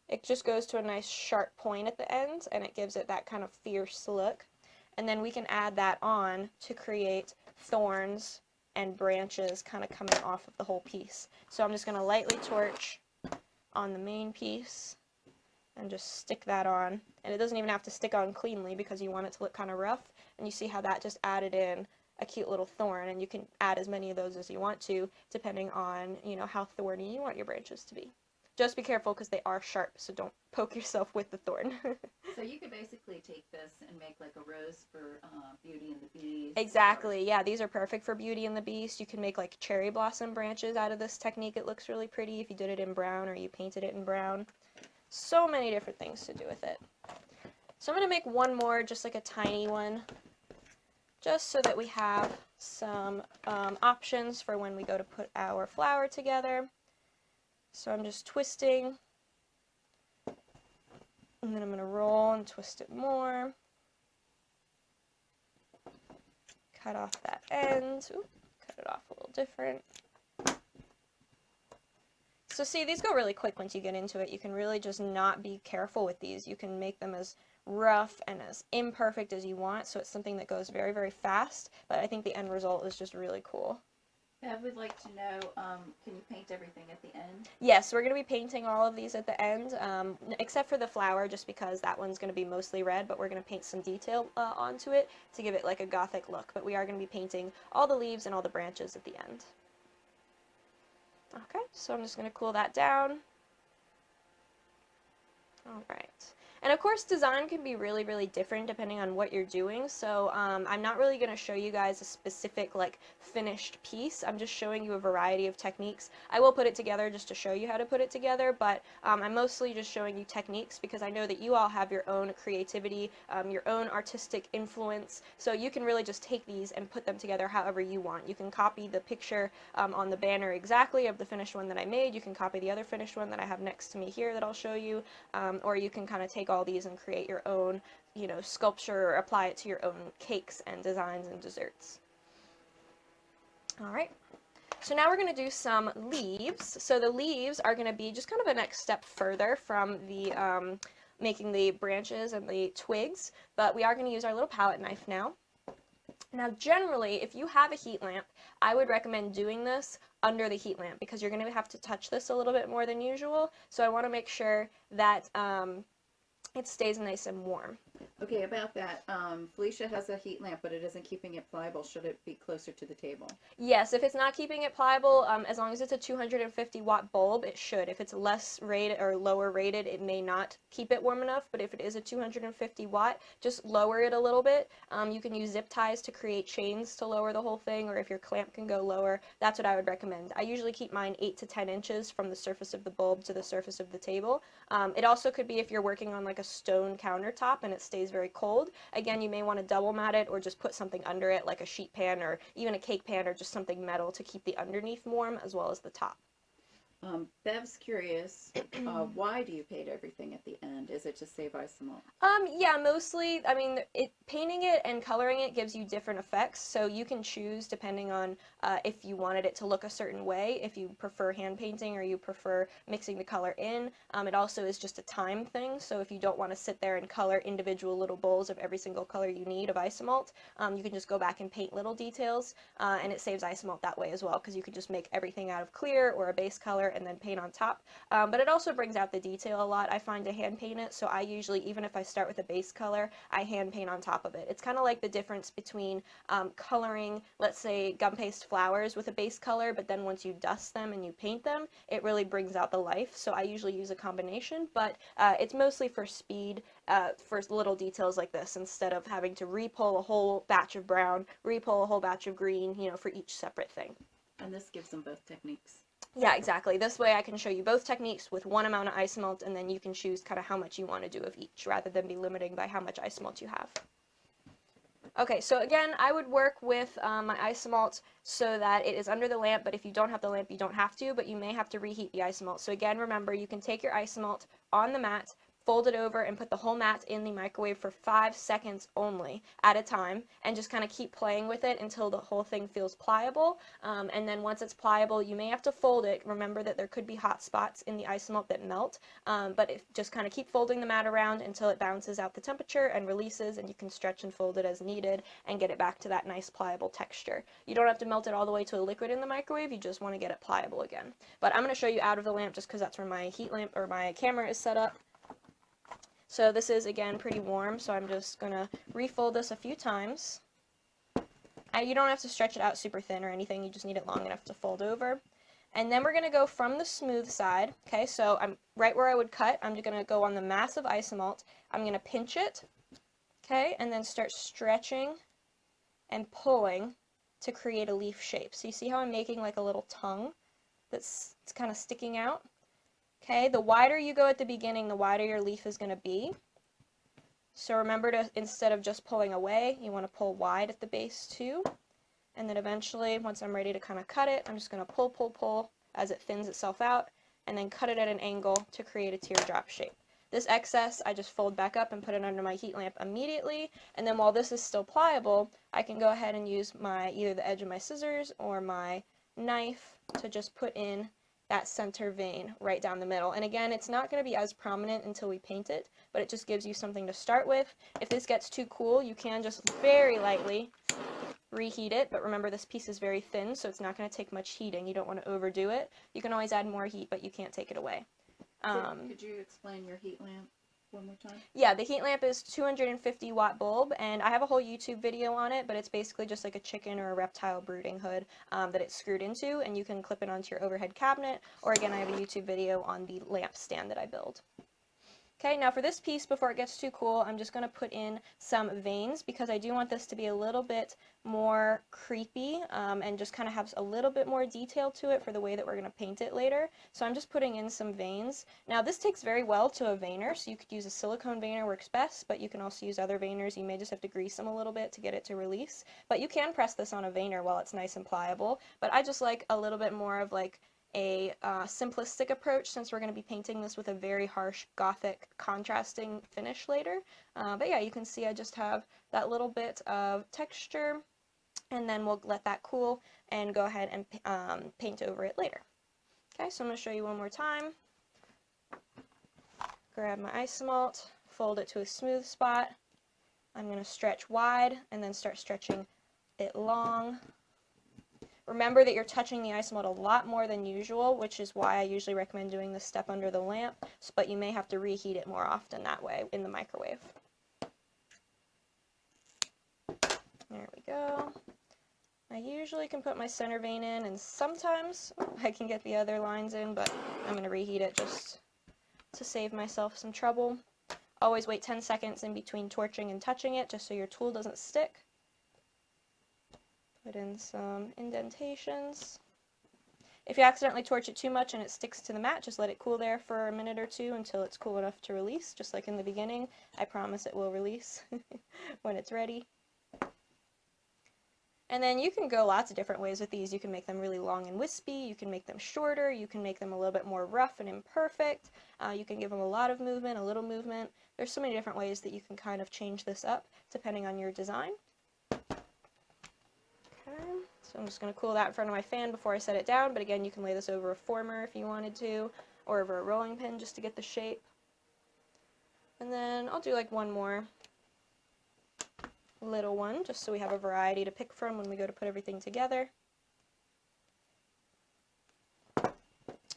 It just goes to a nice sharp point at the end, and it gives it that kind of fierce look. And then we can add that on to create thorns and branches kind of coming off of the whole piece. So I'm just going to lightly torch on the main piece and just stick that on. And it doesn't even have to stick on cleanly because you want it to look kind of rough. And you see how that just added in a cute little thorn, and you can add as many of those as you want to, depending on, you know, how thorny you want your branches to be. Just be careful because they are sharp, so don't poke yourself with the thorn. So you could basically take this and make like a rose for Beauty and the Beast. Exactly, yeah, these are perfect for Beauty and the Beast. You can make like cherry blossom branches out of this technique. It looks really pretty if you did it in brown or you painted it in brown. So many different things to do with it. So I'm going to make one more, just like a tiny one, just so that we have some options for when we go to put our flower together. So I'm just twisting, and then I'm going to roll and twist it more. Cut off that end. Ooh, cut it off a little different. So see, these go really quick once you get into it. You can really just not be careful with these. You can make them as rough and as imperfect as you want, so it's something that goes very, very fast, but I think the end result is just really cool. I would like to know, can you paint everything at the end? Yes, we're going to be painting all of these at the end, except for the flower, just because that one's going to be mostly red, but we're going to paint some detail onto it to give it like a gothic look, but we are going to be painting all the leaves and all the branches at the end. Okay, so I'm just going to cool that down. Alright. And of course, design can be really, really different depending on what you're doing. So I'm not really going to show you guys a specific like finished piece. I'm just showing you a variety of techniques. I will put it together just to show you how to put it together, but I'm mostly just showing you techniques because I know that you all have your own creativity, your own artistic influence. So you can really just take these and put them together however you want. You can copy the picture on the banner exactly of the finished one that I made. You can copy the other finished one that I have next to me here that I'll show you, or you can kind of take all these and create your own, you know, sculpture or apply it to your own cakes and designs and desserts. All right. So now we're going to do some leaves. So the leaves are going to be just kind of a next step further from the making the branches and the twigs, but we are going to use our little palette knife now. Now generally, if you have a heat lamp, I would recommend doing this under the heat lamp because you're going to have to touch this a little bit more than usual. So I want to make sure that it stays nice and warm. Okay, about that, Felicia has a heat lamp, but it isn't keeping it pliable. Should it be closer to the table? Yes, if it's not keeping it pliable, as long as it's a 250 watt bulb, it should. If it's less rated or lower rated, it may not keep it warm enough, but if it is a 250 watt, just lower it a little bit. You can use zip ties to create chains to lower the whole thing, or if your clamp can go lower, that's what I would recommend. I usually keep mine 8 to 10 inches from the surface of the bulb to the surface of the table. It also could be if you're working on like a stone countertop and it stays very cold. Again, you may want to double mat it or just put something under it like a sheet pan or even a cake pan or just something metal to keep the underneath warm as well as the top. Bev's curious, why do you paint everything at the end? Is it to save Isomalt? Yeah, mostly, I mean, painting it and coloring it gives you different effects, so you can choose depending on if you wanted it to look a certain way, if you prefer hand painting or you prefer mixing the color in. It also is just a time thing, so if you don't want to sit there and color individual little bowls of every single color you need of Isomalt, you can just go back and paint little details, and it saves Isomalt that way as well, because you could just make everything out of clear or a base color and then paint on top. But it also brings out the detail a lot, I find, to hand paint it, so I usually, even if I start with a base color, I hand paint on top of it. It's kind of like the difference between coloring, let's say, gum paste flowers with a base color, but then once you dust them and you paint them, it really brings out the life, so I usually use a combination, but it's mostly for speed, for little details like this, instead of having to re-pull a whole batch of brown, re-pull a whole batch of green, you know, for each separate thing. And this gives them both techniques. Yeah, exactly. This way I can show you both techniques with one amount of Isomalt, and then you can choose kind of how much you want to do of each, rather than be limiting by how much Isomalt you have. Okay, so again, I would work with my Isomalt so that it is under the lamp, but if you don't have the lamp, you don't have to, but you may have to reheat the Isomalt. So again, remember, you can take your Isomalt on the mat, fold it over, and put the whole mat in the microwave for 5 seconds only at a time, and just kind of keep playing with it until the whole thing feels pliable. And then once it's pliable, you may have to fold it. Remember that there could be hot spots in the Isomalt that melt, but just kind of keep folding the mat around until it balances out the temperature and releases, and you can stretch and fold it as needed and get it back to that nice pliable texture. You don't have to melt it all the way to a liquid in the microwave, you just want to get it pliable again. But I'm going to show you out of the lamp just because that's where my heat lamp or my camera is set up. So this is, again, pretty warm, so I'm just going to refold this a few times. You don't have to stretch it out super thin or anything, you just need it long enough to fold over. And then we're going to go from the smooth side, okay, so I'm right where I would cut, I'm just going to go on the mass of Isomalt, I'm going to pinch it, okay, and then start stretching and pulling to create a leaf shape. So you see how I'm making like a little tongue that's kind of sticking out? Okay, the wider you go at the beginning, the wider your leaf is going to be. So remember to, instead of just pulling away, you want to pull wide at the base too. And then eventually, once I'm ready to kind of cut it, I'm just going to pull, pull, pull as it thins itself out, and then cut it at an angle to create a teardrop shape. This excess, I just fold back up and put it under my heat lamp immediately, and then while this is still pliable, I can go ahead and use either the edge of my scissors or my knife to just put in that center vein right down the middle. And again, it's not going to be as prominent until we paint it, but it just gives you something to start with. If this gets too cool, you can just very lightly reheat it, but remember this piece is very thin, so it's not going to take much heating. You don't want to overdo it. You can always add more heat, but you can't take it away. Could you explain your heat lamp one more time? Yeah, the heat lamp is 250 watt bulb, and I have a whole YouTube video on it, but it's basically just like a chicken or a reptile brooding hood that it's screwed into, and you can clip it onto your overhead cabinet, or again, I have a YouTube video on the lamp stand that I build. Okay, now for this piece, before it gets too cool, I'm just going to put in some veins because I do want this to be a little bit more creepy and just kind of have a little bit more detail to it for the way that we're going to paint it later. So I'm just putting in some veins. Now this takes very well to a veiner, so you could use a silicone veiner, works best, but you can also use other veiners. You may just have to grease them a little bit to get it to release. But you can press this on a veiner while it's nice and pliable. But I just like a little bit more of like a simplistic approach since we're going to be painting this with a very harsh gothic contrasting finish later. But yeah, you can see I just have that little bit of texture, and then we'll let that cool and go ahead and paint over it later. Okay, so I'm going to show you one more time. Grab my Isomalt, fold it to a smooth spot. I'm going to stretch wide and then start stretching it long. Remember that you're touching the Isomalt a lot more than usual, which is why I usually recommend doing this step under the lamp, but you may have to reheat it more often that way in the microwave. There we go. I usually can put my center vein in, and sometimes I can get the other lines in, but I'm going to reheat it just to save myself some trouble. Always wait 10 seconds in between torching and touching it, just so your tool doesn't stick. Put in some indentations. If you accidentally torch it too much and it sticks to the mat, just let it cool there for a minute or two until it's cool enough to release, just like in the beginning. I promise it will release when it's ready. And then you can go lots of different ways with these. You can make them really long and wispy, you can make them shorter, you can make them a little bit more rough and imperfect, you can give them a lot of movement, a little movement. There's so many different ways that you can kind of change this up depending on your design. So I'm just going to cool that in front of my fan before I set it down, but again, you can lay this over a former if you wanted to, or over a rolling pin just to get the shape. And then I'll do like one more little one, just so we have a variety to pick from when we go to put everything together.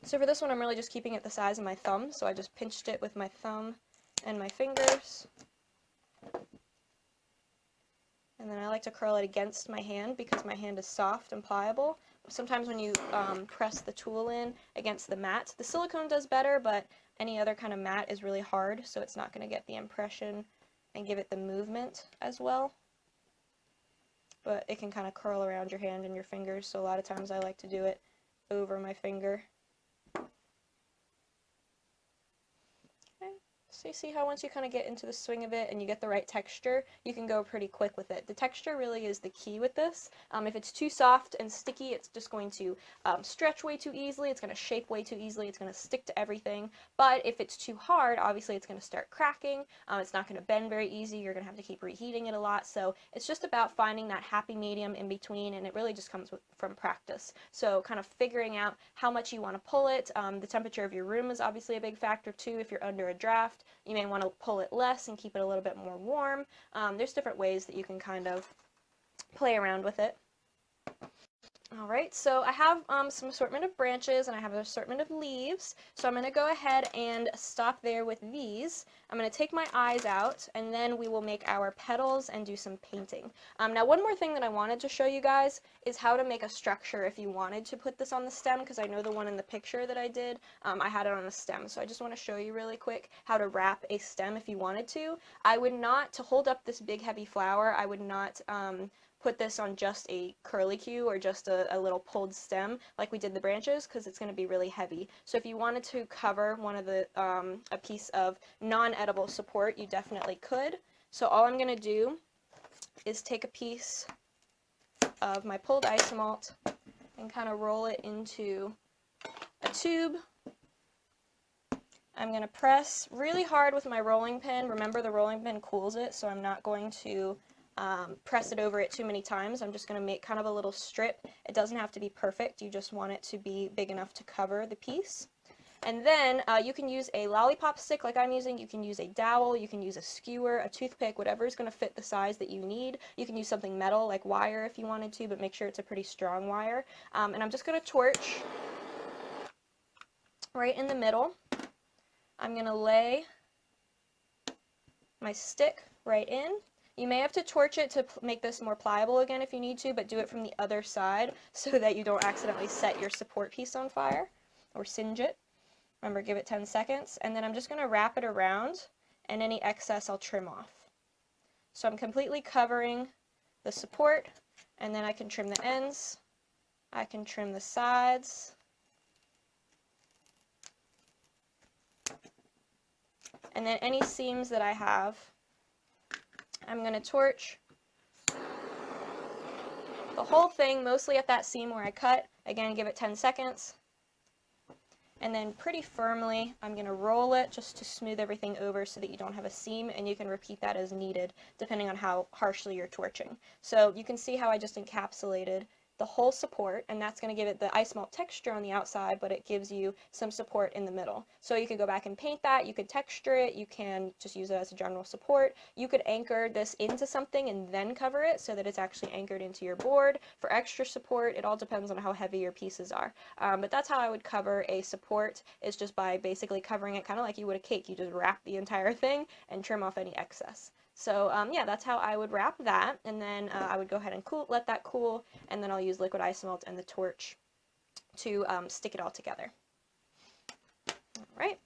So for this one, I'm really just keeping it the size of my thumb, so I just pinched it with my thumb and my fingers. And then I like to curl it against my hand because my hand is soft and pliable. Sometimes when you press the tool in against the mat, the silicone does better, but any other kind of mat is really hard, so it's not going to get the impression and give it the movement as well. But it can kind of curl around your hand and your fingers, so a lot of times I like to do it over my finger. So you see how once you kind of get into the swing of it and you get the right texture, you can go pretty quick with it. The texture really is the key with this. If it's too soft and sticky, it's just going to stretch way too easily, it's going to shape way too easily, it's going to stick to everything. But if it's too hard, obviously it's going to start cracking, it's not going to bend very easy, you're going to have to keep reheating it a lot. So it's just about finding that happy medium in between, and it really just comes from practice. So kind of figuring out how much you want to pull it. The temperature of your room is obviously a big factor too. If you're under a draft, you may want to pull it less and keep it a little bit more warm. There's different ways that you can kind of play around with it. Alright, so I have some assortment of branches and I have an assortment of leaves, so I'm going to go ahead and stop there with these. I'm going to take my eyes out and then we will make our petals and do some painting. Now one more thing that I wanted to show you guys is how to make a structure if you wanted to put this on the stem, because I know the one in the picture that I did, I had it on a stem, so I just want to show you really quick how to wrap a stem if you wanted to. I would not, to hold up this big heavy flower, I would not put this on just a curlicue or just a little pulled stem like we did the branches, because it's going to be really heavy. So if you wanted to cover one of the a piece of non-edible support, you definitely could. So all I'm going to do is take a piece of my pulled Isomalt and kind of roll it into a tube. I'm going to press really hard with my rolling pin. Remember, the rolling pin cools it, so I'm not going to press it over it too many times. I'm just going to make kind of a little strip. It doesn't have to be perfect, you just want it to be big enough to cover the piece. And then you can use a lollipop stick like I'm using, you can use a dowel, you can use a skewer, a toothpick, whatever is going to fit the size that you need. You can use something metal like wire if you wanted to, but make sure it's a pretty strong wire. And I'm just going to torch right in the middle. I'm going to lay my stick right in. You may have to torch it to make this more pliable again if you need to, but do it from the other side so that you don't accidentally set your support piece on fire or singe it. Remember, give it 10 seconds, and then I'm just going to wrap it around, and any excess I'll trim off. So I'm completely covering the support, and then I can trim the ends, I can trim the sides, and then any seams that I have, I'm going to torch the whole thing, mostly at that seam where I cut. Again, give it 10 seconds. And then pretty firmly, I'm going to roll it just to smooth everything over so that you don't have a seam, and you can repeat that as needed depending on how harshly you're torching. So you can see how I just encapsulated the whole support, and that's going to give it the Isomalt texture on the outside, but it gives you some support in the middle. So you could go back and paint that, you could texture it, you can just use it as a general support. You could anchor this into something and then cover it so that it's actually anchored into your board for extra support. It all depends on how heavy your pieces are. But that's how I would cover a support, is just by basically covering it kind of like you would a cake. You just wrap the entire thing and trim off any excess. So yeah, that's how I would wrap that, and then I would go ahead and let that cool, and then I'll use liquid Isomalt and the torch to stick it all together. Alright.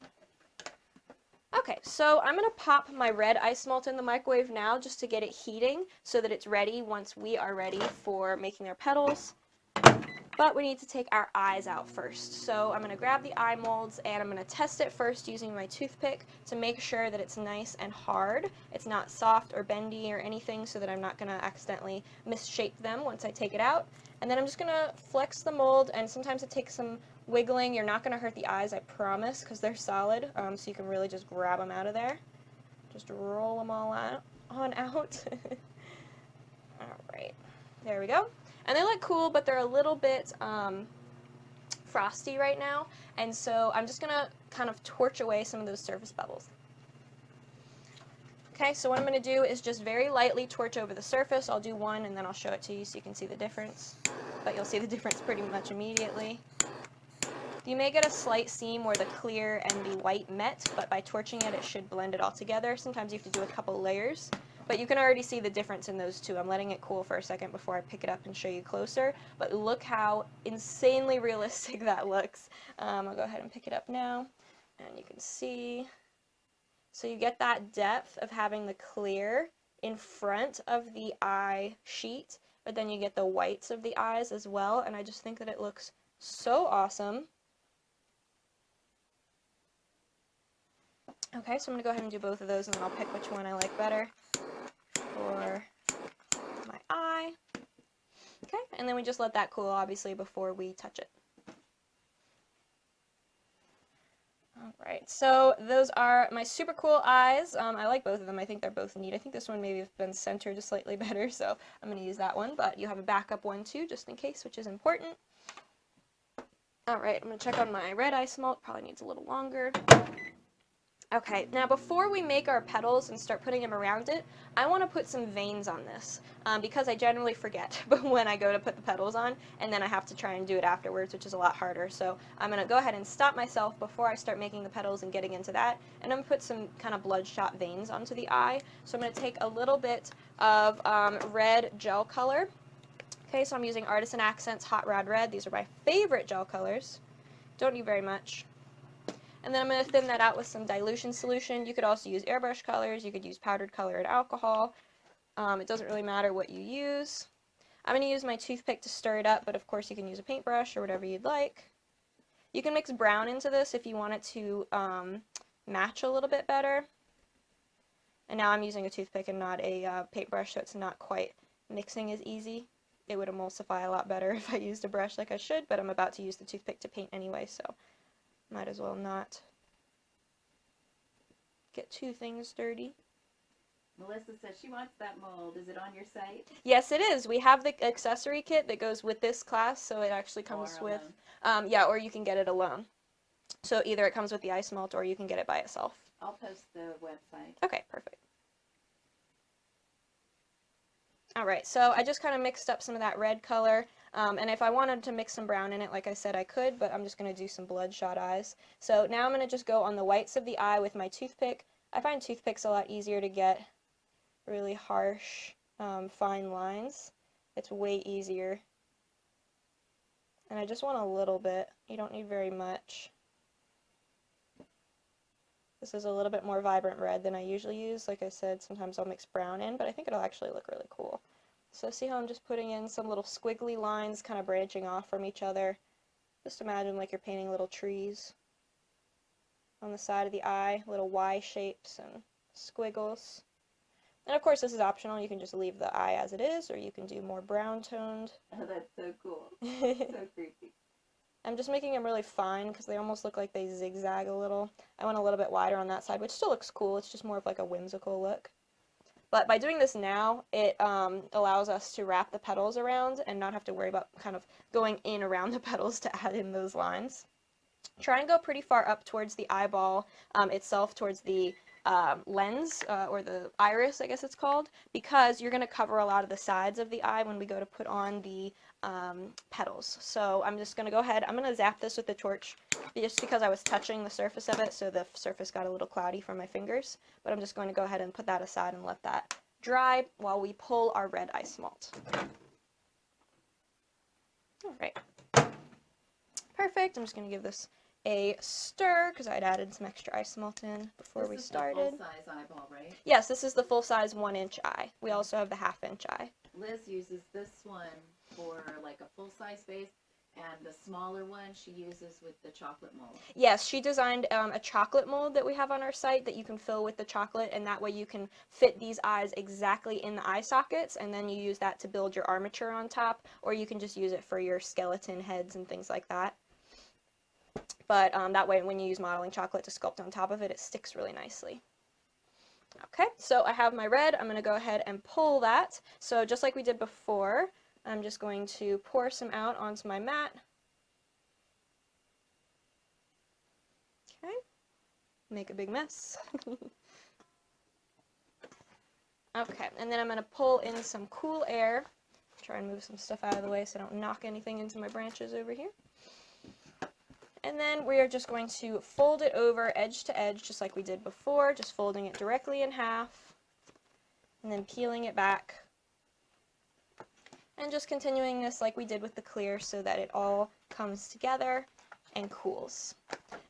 Okay, so I'm going to pop my red Isomalt in the microwave now just to get it heating so that it's ready once we are ready for making our petals. But we need to take our eyes out first. So I'm going to grab the eye molds and I'm going to test it first using my toothpick to make sure that it's nice and hard. It's not soft or bendy or anything, so that I'm not going to accidentally misshape them once I take it out. And then I'm just going to flex the mold, and sometimes it takes some wiggling. You're not going to hurt the eyes, I promise, because they're solid, so you can really just grab them out of there. Just roll them all out. Alright, there we go. And they look cool, but they're a little bit frosty right now, and so I'm just going to kind of torch away some of those surface bubbles. Okay, so what I'm going to do is just very lightly torch over the surface. I'll do one and then I'll show it to you so you can see the difference, but you'll see the difference pretty much immediately. You may get a slight seam where the clear and the white met, but by torching it, it should blend it all together. Sometimes you have to do a couple layers. But you can already see the difference in those two. I'm letting it cool for a second before I pick it up and show you closer. But look how insanely realistic that looks. I'll go ahead and pick it up now. And you can see. So you get that depth of having the clear in front of the eye sheet. But then you get the whites of the eyes as well. And I just think that it looks so awesome. Okay, so I'm going to go ahead and do both of those, and then I'll pick which one I like better for my eye. Okay, and then we just let that cool, obviously, before we touch it. Alright, so those are my super cool eyes. I like both of them. I think they're both neat. I think this one maybe has been centered just slightly better, so I'm going to use that one, but you have a backup one too, just in case, which is important. Alright, I'm going to check on my red Isomalt. Probably needs a little longer. Okay, now before we make our petals and start putting them around it, I want to put some veins on this, because I generally forget when I go to put the petals on, and then I have to try and do it afterwards, which is a lot harder. So I'm going to go ahead and stop myself before I start making the petals and getting into that, and I'm going to put some kind of bloodshot veins onto the eye. So I'm going to take a little bit of red gel color. Okay, so I'm using Artisan Accents Hot Rod Red. These are my favorite gel colors. Don't need very much. And then I'm going to thin that out with some dilution solution. You could also use airbrush colors. You could use powdered color and alcohol. It doesn't really matter what you use. I'm going to use my toothpick to stir it up, but of course you can use a paintbrush or whatever you'd like. You can mix brown into this if you want it to match a little bit better. And now I'm using a toothpick and not a paintbrush, so it's not quite mixing as easy. It would emulsify a lot better if I used a brush like I should, but I'm about to use the toothpick to paint anyway, so might as well not get two things dirty. Melissa says she wants that mold. Is it on your site? Yes, it is. We have the accessory kit that goes with this class, so it actually comes with, yeah, or you can get it alone. So either it comes with the Isomalt or you can get it by itself. I'll post the website. Okay, perfect. Alright, so I just kind of mixed up some of that red color, and if I wanted to mix some brown in it, like I said, I could, but I'm just going to do some bloodshot eyes. So now I'm going to just go on the whites of the eye with my toothpick. I find toothpicks a lot easier to get really harsh, fine lines. It's way easier. And I just want a little bit. You don't need very much. This is a little bit more vibrant red than I usually use. Like I said, sometimes I'll mix brown in, but I think it'll actually look really cool. So see how I'm just putting in some little squiggly lines kind of branching off from each other. Just imagine like you're painting little trees on the side of the eye, little Y shapes and squiggles. And of course this is optional, you can just leave the eye as it is, or you can do more brown toned. Oh, that's so cool. So creepy. I'm just making them really fine because they almost look like they zigzag a little. I went a little bit wider on that side, which still looks cool, it's just more of like a whimsical look. But by doing this now, it allows us to wrap the petals around and not have to worry about kind of going in around the petals to add in those lines. Try and go pretty far up towards the eyeball itself, towards the lens, or the iris, I guess it's called, because you're going to cover a lot of the sides of the eye when we go to put on the petals. So I'm just going to go ahead, I'm going to zap this with the torch just because I was touching the surface of it, so the surface got a little cloudy from my fingers, but I'm just going to go ahead and put that aside and let that dry while we pull our red Isomalt. Alright, perfect. I'm just going to give this a stir because I'd added some extra Isomalt in before we started. This is the full-size eyeball, right? Yes, this is the full-size 1-inch eye. We also have the half-inch eye. Liz uses this one for like a full-size base, and the smaller one she uses with the chocolate mold. Yes, she designed a chocolate mold that we have on our site that you can fill with the chocolate, and that way you can fit these eyes exactly in the eye sockets, and then you use that to build your armature on top, or you can just use it for your skeleton heads and things like that. But that way when you use modeling chocolate to sculpt on top of it, it sticks really nicely. Okay, so I have my red. I'm going to go ahead and pull that. So just like we did before, I'm just going to pour some out onto my mat. Okay, make a big mess. Okay, and then I'm going to pull in some cool air. Try and move some stuff out of the way so I don't knock anything into my branches over here. And then we are just going to fold it over edge to edge just like we did before, just folding it directly in half and then peeling it back. And just continuing this like we did with the clear so that it all comes together and cools.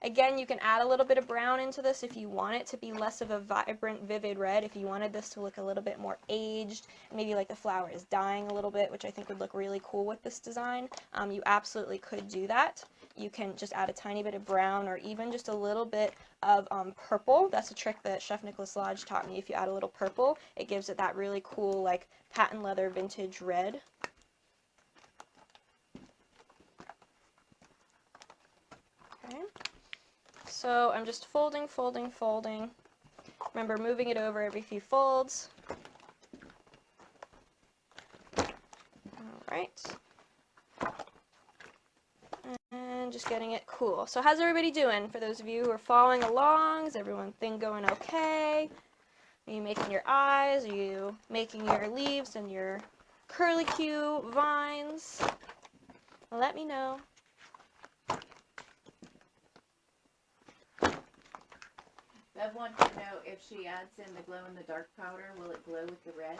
Again, you can add a little bit of brown into this if you want it to be less of a vibrant, vivid red. If you wanted this to look a little bit more aged, maybe like the flower is dying a little bit, which I think would look really cool with this design, you absolutely could do that. You can just add a tiny bit of brown or even just a little bit of purple. That's a trick that Chef Nicholas Lodge taught me. If you add a little purple, it gives it that really cool like patent leather vintage red. Okay. So I'm just folding, folding, folding. Remember, moving it over every few folds. Alright. And just getting it cool. So how's everybody doing? For those of you who are following along, is everything going okay? Are you making your eyes? Are you making your leaves and your curlicue vines? Let me know. Bev wants to know if she adds in the glow-in-the-dark powder, will it glow with the red?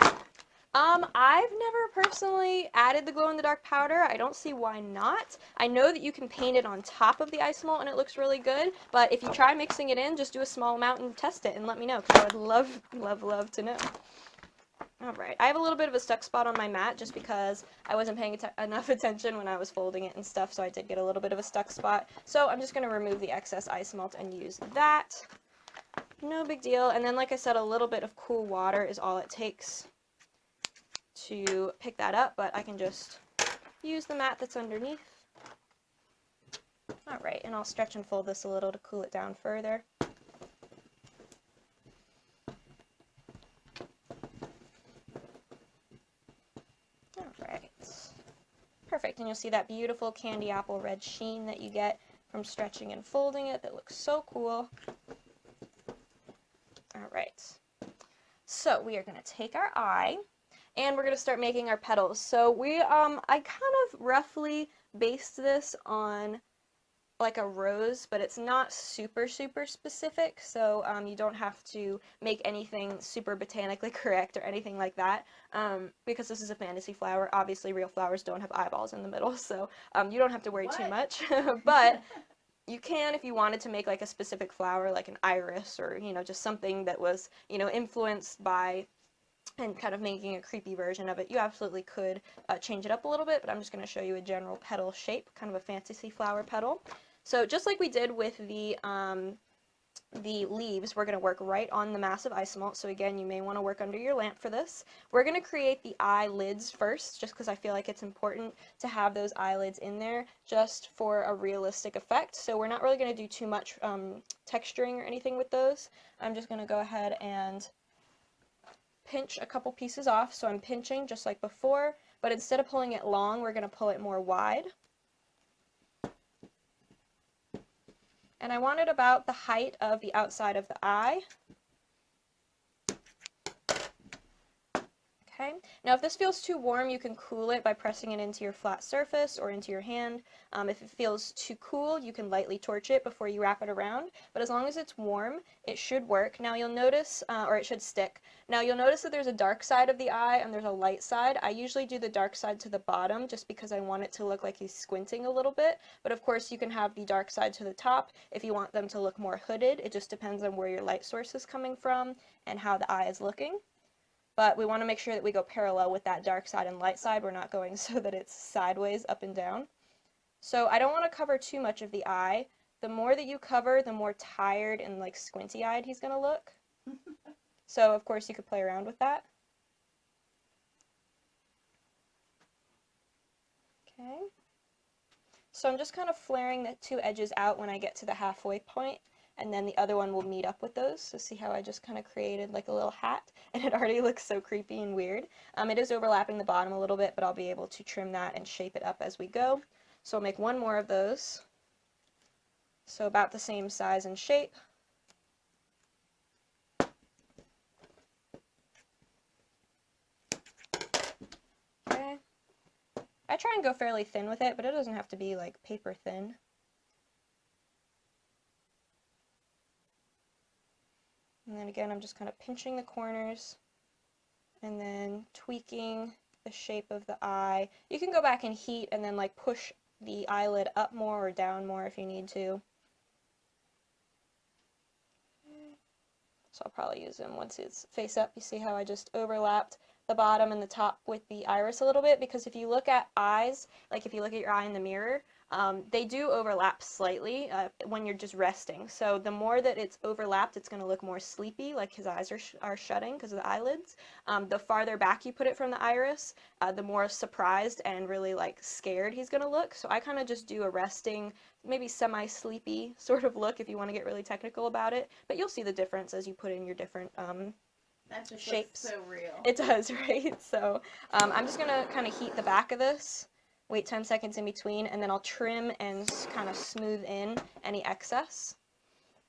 I've never personally added the glow-in-the-dark powder. I don't see why not. I know that you can paint it on top of the Isomalt and it looks really good, but if you try mixing it in, just do a small amount and test it and let me know, because I would love, love, love to know. Alright, I have a little bit of a stuck spot on my mat just because I wasn't paying enough attention when I was folding it and stuff, so I did get a little bit of a stuck spot. So I'm just going to remove the excess Isomalt and use that. No big deal. And then, like I said, a little bit of cool water is all it takes to pick that up, but I can just use the mat that's underneath. Alright, and I'll stretch and fold this a little to cool it down further. Alright. Perfect, and you'll see that beautiful candy apple red sheen that you get from stretching and folding it that looks so cool. Alright, so we are going to take our eye and we're going to start making our petals. So I kind of roughly based this on like a rose, but it's not super, super specific, so you don't have to make anything super botanically correct or anything like that, because this is a fantasy flower. Obviously, real flowers don't have eyeballs in the middle, so you don't have to worry too much, but You can, if you wanted to make like a specific flower, like an iris, or, you know, just something that was, you know, influenced by and kind of making a creepy version of it, you absolutely could change it up a little bit, but I'm just going to show you a general petal shape, kind of a fantasy flower petal. So just like we did with the leaves, we're going to work right on the massive isomalt. So again, you may want to work under your lamp for this. We're going to create the eyelids first, just because I feel like it's important to have those eyelids in there just for a realistic effect. So we're not really going to do too much texturing or anything with those. I'm just going to go ahead and pinch a couple pieces off. So I'm pinching just like before, but instead of pulling it long, we're going to pull it more wide. And I want it about the height of the outside of the eye. Okay. Now if this feels too warm, you can cool it by pressing it into your flat surface or into your hand. If it feels too cool, you can lightly torch it before you wrap it around, but as long as it's warm, it should work. Now you'll notice, or it should stick. Now you'll notice that there's a dark side of the eye and there's a light side. I usually do the dark side to the bottom just because I want it to look like he's squinting a little bit, but of course you can have the dark side to the top if you want them to look more hooded. It just depends on where your light source is coming from and how the eye is looking. But we want to make sure that we go parallel with that dark side and light side. We're not going so that it's sideways up and down. So I don't want to cover too much of the eye. The more that you cover, the more tired and like squinty-eyed he's going to look. So of course you could play around with that. Okay. So I'm just kind of flaring the two edges out when I get to the halfway point, and then the other one will meet up with those. So see how I just kind of created like a little hat, and it already looks so creepy and weird. It is overlapping the bottom a little bit, but I'll be able to trim that and shape it up as we go. So I'll make one more of those. So about the same size and shape. Okay. I try and go fairly thin with it, but it doesn't have to be like paper thin. And then again, I'm just kind of pinching the corners and then tweaking the shape of the eye. You can go back and heat and then like push the eyelid up more or down more if you need to. So I'll probably use them once it's face up. You see how I just overlapped the bottom and the top with the iris a little bit, because if you look at eyes, like if you look at your eye in the mirror, they do overlap slightly when you're just resting. So the more that it's overlapped, it's going to look more sleepy, like his eyes are shutting because of the eyelids. The farther back you put it from the iris, the more surprised and really like scared he's going to look. So I kind of just do a resting, maybe semi-sleepy sort of look if you want to get really technical about it. But you'll see the difference as you put in your different that just shapes. Looks so real. It does, right? So I'm just going to kind of heat the back of this, wait 10 seconds in between, and then I'll trim and kind of smooth in any excess.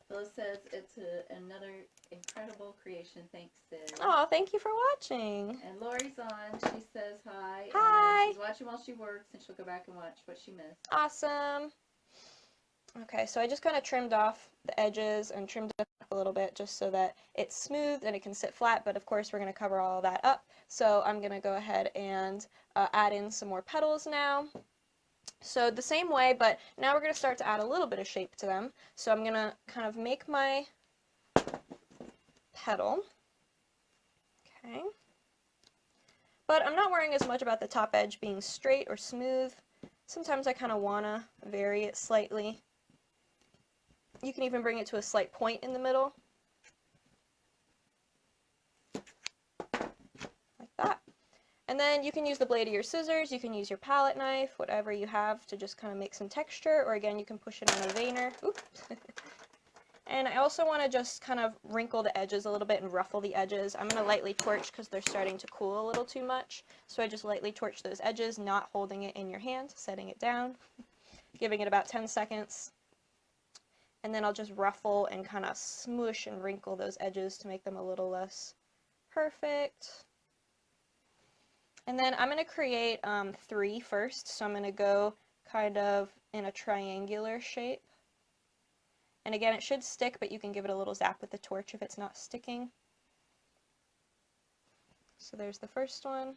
Phyllis says it's another incredible creation. Thanks, Sid. Oh, thank you for watching. And Lori's on. She says hi. Hi. And she's watching while she works, and she'll go back and watch what she missed. Awesome. Okay, so I just kind of trimmed off the edges and trimmed it up a little bit just so that it's smooth and it can sit flat, but of course we're going to cover all that up. So I'm going to go ahead and add in some more petals now. So the same way, but now we're going to start to add a little bit of shape to them. So I'm going to kind of make my petal. Okay. But I'm not worrying as much about the top edge being straight or smooth. Sometimes I kind of want to vary it slightly. You can even bring it to a slight point in the middle. Like that. And then you can use the blade of your scissors, you can use your palette knife, whatever you have to just kind of make some texture, or again, you can push it on a veiner. Oops. And I also want to just kind of wrinkle the edges a little bit and ruffle the edges. I'm going to lightly torch because they're starting to cool a little too much. So I just lightly torch those edges, not holding it in your hand, setting it down, giving it about 10 seconds. And then I'll just ruffle and kind of smoosh and wrinkle those edges to make them a little less perfect. And then I'm going to create 3 first. So I'm going to go kind of in a triangular shape. And again, it should stick, but you can give it a little zap with the torch if it's not sticking. So there's the first one.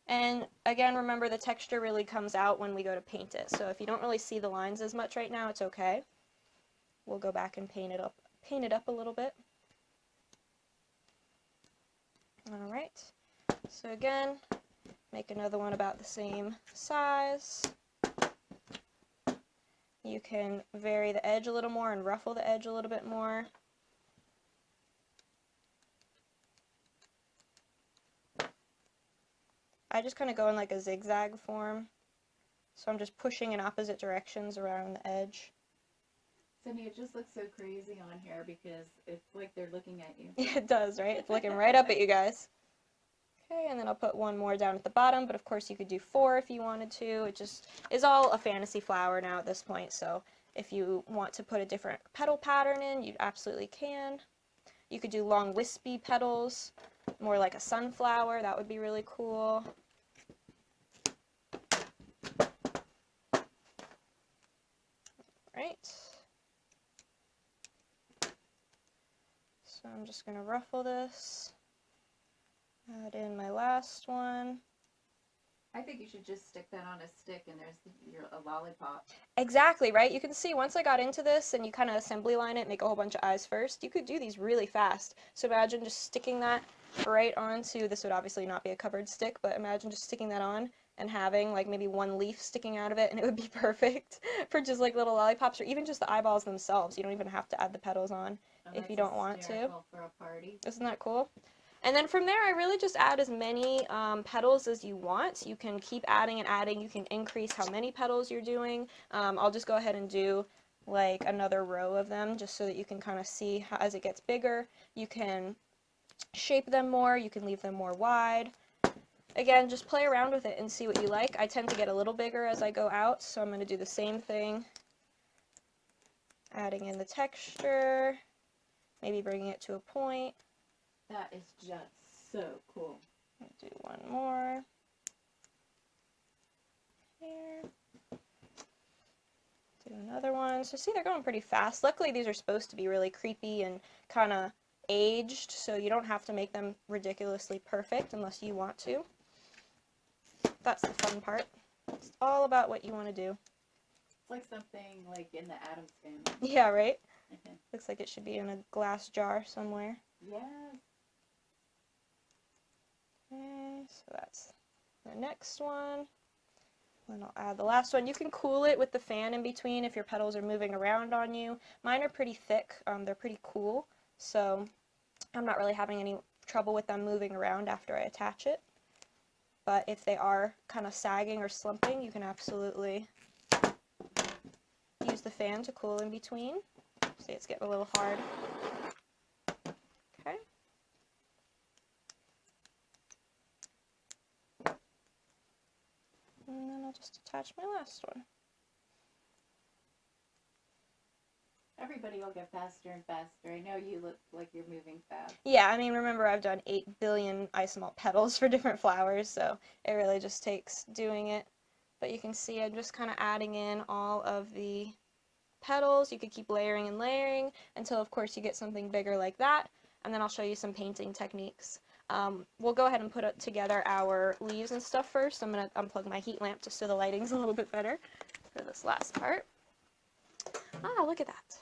And again, remember the texture really comes out when we go to paint it. So if you don't really see the lines as much right now, it's okay. We'll go back and paint it up a little bit. All right. So again, make another one about the same size. You can vary the edge a little more and ruffle the edge a little bit more. I just kind of go in like a zigzag form. So I'm just pushing in opposite directions around the edge. Cindy, it just looks so crazy on here because it's like they're looking at you. It does, right? It's looking right up at you guys. Okay, and then I'll put one more down at the bottom, but of course you could do 4 if you wanted to. It just is all a fantasy flower now at this point, so if you want to put a different petal pattern in, you absolutely can. You could do long wispy petals, more like a sunflower. That would be really cool. Right. So I'm just going to ruffle this. Add in my last one. I think you should just stick that on a stick and there's a lollipop. Exactly, right? You can see once I got into this and you kind of assembly line it, make a whole bunch of eyes first, you could do these really fast. So imagine just sticking that right onto, this would obviously not be a covered stick, but imagine just sticking that on and having like maybe one leaf sticking out of it, and it would be perfect for just like little lollipops, or even just the eyeballs themselves. You don't even have to add the petals on if you don't want to. For a party. Isn't that cool? And then from there, I really just add as many petals as you want. You can keep adding and adding. You can increase how many petals you're doing. I'll just go ahead and do like another row of them just so that you can kind of see how, as it gets bigger. You can shape them more. You can leave them more wide. Again, just play around with it and see what you like. I tend to get a little bigger as I go out, so I'm going to do the same thing. Adding in the texture, maybe bringing it to a point. That is just so cool. I'll do one more here. Do another one. So see, they're going pretty fast. Luckily, these are supposed to be really creepy and kind of aged, so you don't have to make them ridiculously perfect unless you want to. That's the fun part. It's all about what you want to do. It's like something like in the Addams Family. Yeah, right? Looks like it should be in a glass jar somewhere. Yes. Okay, so that's the next one. Then I'll add the last one. You can cool it with the fan in between if your petals are moving around on you. Mine are pretty thick. They're pretty cool, so I'm not really having any trouble with them moving around after I attach it. But if they are kind of sagging or slumping, you can absolutely use the fan to cool in between. See, it's getting a little hard. Okay. And then I'll just attach my last one. Everybody will get faster and faster. I know you look like you're moving fast. Yeah, I mean, remember I've done 8 billion Isomalt petals for different flowers, so it really just takes doing it. But you can see I'm just kind of adding in all of the petals. You could keep layering and layering until, of course, you get something bigger like that. And then I'll show you some painting techniques. We'll go ahead and put together our leaves and stuff first. I'm going to unplug my heat lamp just so the lighting's a little bit better for this last part. Ah, look at that.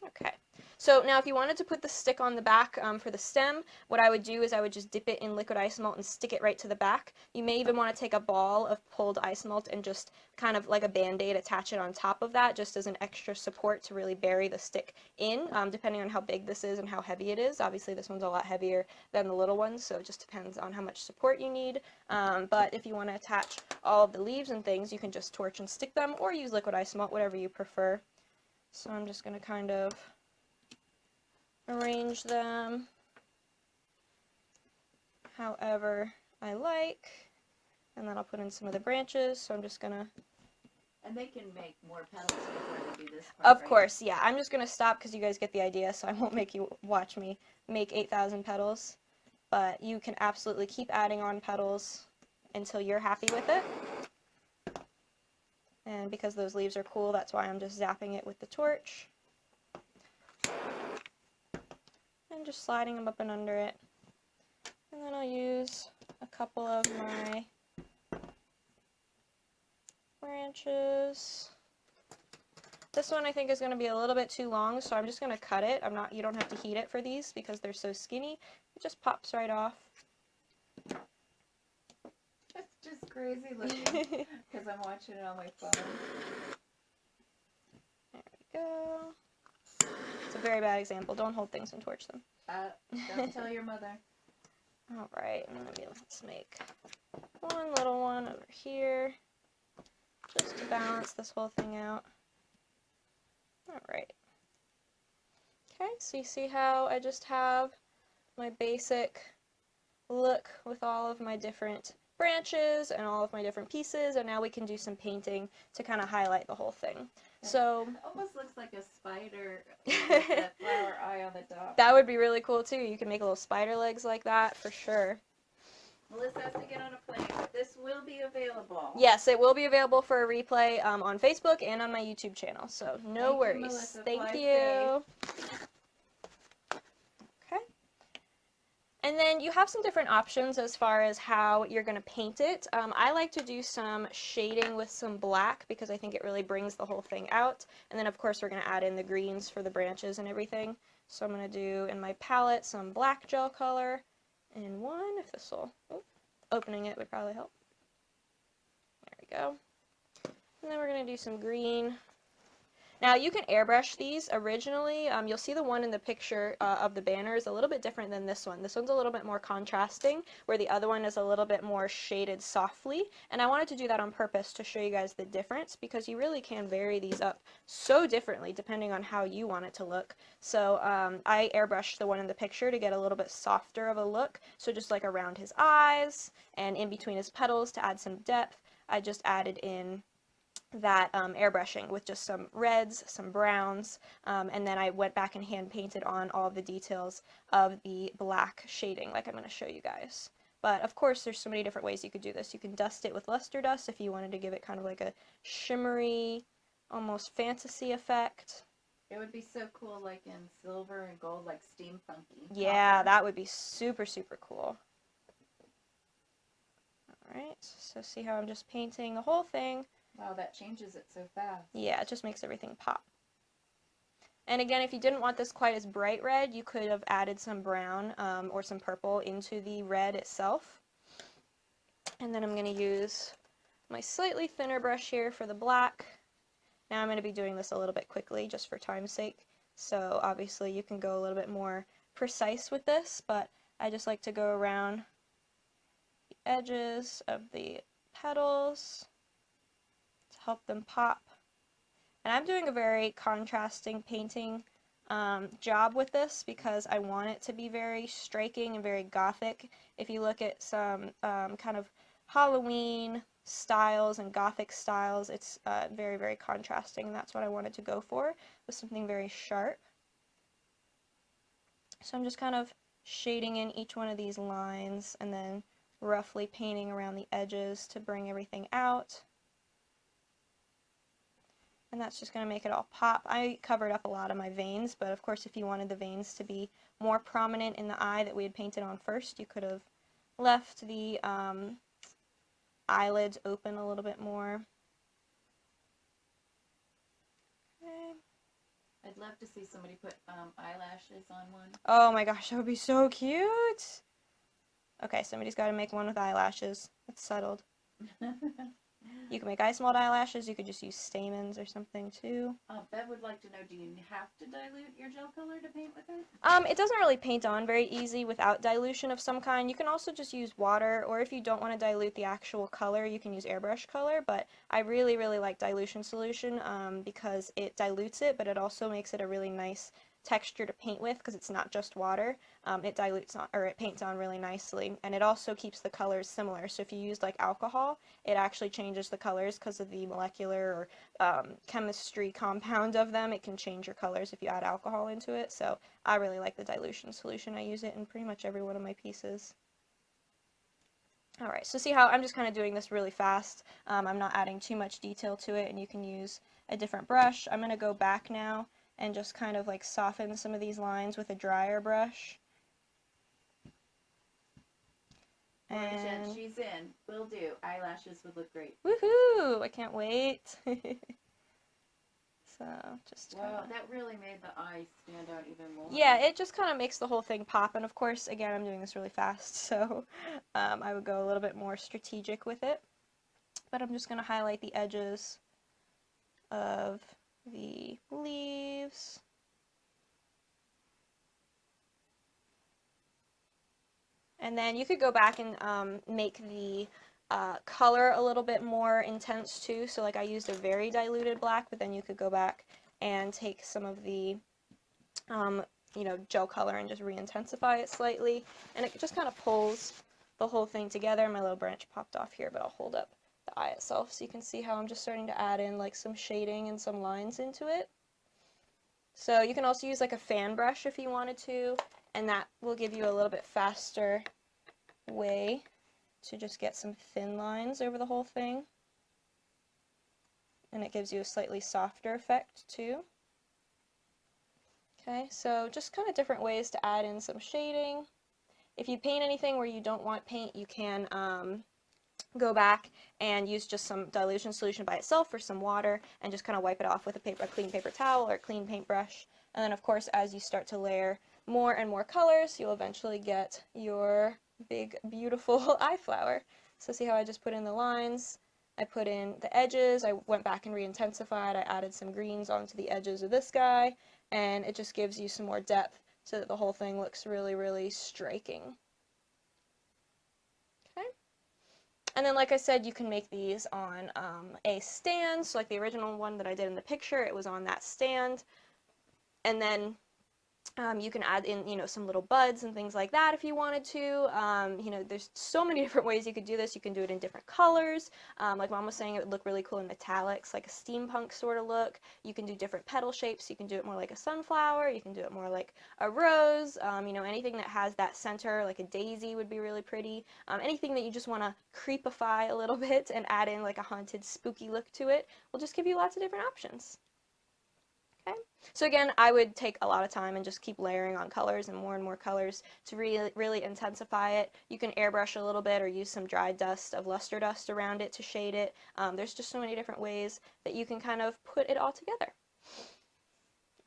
Okay, so now if you wanted to put the stick on the back for the stem, what I would do is I would just dip it in liquid Isomalt and stick it right to the back. You may even want to take a ball of pulled Isomalt and just kind of like a band-aid attach it on top of that just as an extra support to really bury the stick in, depending on how big this is and how heavy it is. Obviously this one's a lot heavier than the little ones, so it just depends on how much support you need. But if you want to attach all of the leaves and things, you can just torch and stick them or use liquid Isomalt, whatever you prefer. So I'm just going to kind of arrange them however I like, and then I'll put in some of the branches. So I'm just going to... And they can make more petals before they do this part, Of course, yeah. I'm just going to stop because you guys get the idea, so I won't make you watch me make 8,000 petals. But you can absolutely keep adding on petals until you're happy with it. And because those leaves are cool, that's why I'm just zapping it with the torch. And just sliding them up and under it. And then I'll use a couple of my branches. This one I think is going to be a little bit too long, so I'm just going to cut it. You don't have to heat it for these because they're so skinny. It just pops right off. It's just crazy looking because I'm watching it on my phone. There we go. It's a very bad example. Don't hold things and torch them. Don't tell your mother. Alright, let's make one little one over here, just to balance this whole thing out. Alright. Okay, so you see how I just have my basic look with all of my different branches and all of my different pieces, and now we can do some painting to kind of highlight the whole thing. So it almost looks like a spider with that flower eye on the top. That would be really cool too. You can make little spider legs like that for sure. Melissa has to get on a plane, but this will be available. Yes, it will be available for a replay on Facebook and on my YouTube channel. So no worries. Melissa. Thank you. Okay. And then you have some different options as far as how you're going to paint it. I like to do some shading with some black because I think it really brings the whole thing out. And then of course we're going to add in the greens for the branches and everything. So I'm going to do in my palette some black gel color and one, if this will, opening it would probably help. There we go. And then we're going to do some green. Now you can airbrush these. Originally, you'll see the one in the picture of the banner is a little bit different than this one. This one's a little bit more contrasting, where the other one is a little bit more shaded softly. And I wanted to do that on purpose to show you guys the difference, because you really can vary these up so differently depending on how you want it to look. So I airbrushed the one in the picture to get a little bit softer of a look. So just like around his eyes and in between his petals to add some depth, I just added in that airbrushing with just some reds, some browns, and then I went back and hand painted on all the details of the black shading like I'm going to show you guys. But of course there's so many different ways you could do this. You can dust it with luster dust if you wanted to give it kind of like a shimmery, almost fantasy effect. It would be so cool like in silver and gold, like steampunky. Yeah, that would be super, super cool. Alright, so see how I'm just painting the whole thing. Wow, that changes it so fast. Yeah, it just makes everything pop. And again, if you didn't want this quite as bright red, you could have added some brown or some purple into the red itself. And then I'm going to use my slightly thinner brush here for the black. Now I'm going to be doing this a little bit quickly just for time's sake. So obviously you can go a little bit more precise with this, but I just like to go around the edges of the petals to help them pop. And I'm doing a very contrasting painting job with this because I want it to be very striking and very gothic. If you look at some kind of Halloween styles and gothic styles, it's very, very contrasting, and that's what I wanted to go for, with something very sharp. So I'm just kind of shading in each one of these lines and then roughly painting around the edges to bring everything out. And that's just going to make it all pop. I covered up a lot of my veins, but of course if you wanted the veins to be more prominent in the eye that we had painted on first, you could have left the eyelids open a little bit more. Okay. I'd love to see somebody put eyelashes on one. Oh my gosh, that would be so cute! Okay, somebody's got to make one with eyelashes. That's settled. You can make Isomalt eyelashes, you could just use stamens or something too. Bev would like to know, do you have to dilute your gel color to paint with it? It doesn't really paint on very easy without dilution of some kind. You can also just use water, or if you don't want to dilute the actual color, you can use airbrush color, but I really, really like dilution solution because it dilutes it, but it also makes it a really nice texture to paint with because it's not just water. It dilutes on, or it paints on really nicely, and it also keeps the colors similar. So if you use like alcohol, it actually changes the colors because of the molecular or chemistry compound of them. It can change your colors if you add alcohol into it. So I really like the dilution solution. I use it in pretty much every one of my pieces. Alright, so see how I'm just kind of doing this really fast. I'm not adding too much detail to it, and you can use a different brush. I'm going to go back now and just kind of like soften some of these lines with a drier brush. And she's in. Will do. Eyelashes would look great. Woohoo! I can't wait. So just wow, that really made the eye stand out even more. Yeah, it just kind of makes the whole thing pop. And of course, again, I'm doing this really fast, so I would go a little bit more strategic with it. But I'm just going to highlight the edges of the leaves. And then you could go back and make the color a little bit more intense too. So like I used a very diluted black, but then you could go back and take some of the, you know, gel color and just re-intensify it slightly. And it just kind of pulls the whole thing together. My little branch popped off here, but I'll hold up the eye itself so you can see how I'm just starting to add in like some shading and some lines into it. So you can also use like a fan brush if you wanted to, and that will give you a little bit faster way to just get some thin lines over the whole thing. And it gives you a slightly softer effect too. Okay, so just kind of different ways to add in some shading. If you paint anything where you don't want paint, you can go back and use just some dilution solution by itself or some water and just kind of wipe it off with a clean paper towel or a clean paintbrush. And then of course, as you start to layer more and more colors, you'll eventually get your big beautiful eye flower. So see how I just put in the lines, I put in the edges, I went back and re-intensified, I added some greens onto the edges of this guy, and it just gives you some more depth so that the whole thing looks really, really striking. Okay. And then like I said, you can make these on a stand, so like the original one that I did in the picture, it was on that stand. And then you can add in, you know, some little buds and things like that if you wanted to. You know, there's so many different ways you could do this. You can do it in different colors. Like Mom was saying, it would look really cool in metallics, like a steampunk sort of look. You can do different petal shapes. You can do it more like a sunflower. You can do it more like a rose. You know, anything that has that center, like a daisy would be really pretty. Anything that you just want to creepify a little bit and add in like a haunted, spooky look to it will just give you lots of different options. Okay. So again, I would take a lot of time and just keep layering on colors and more colors to really intensify it. You can airbrush a little bit or use some dried dust of luster dust around it to shade it. There's just so many different ways that you can kind of put it all together.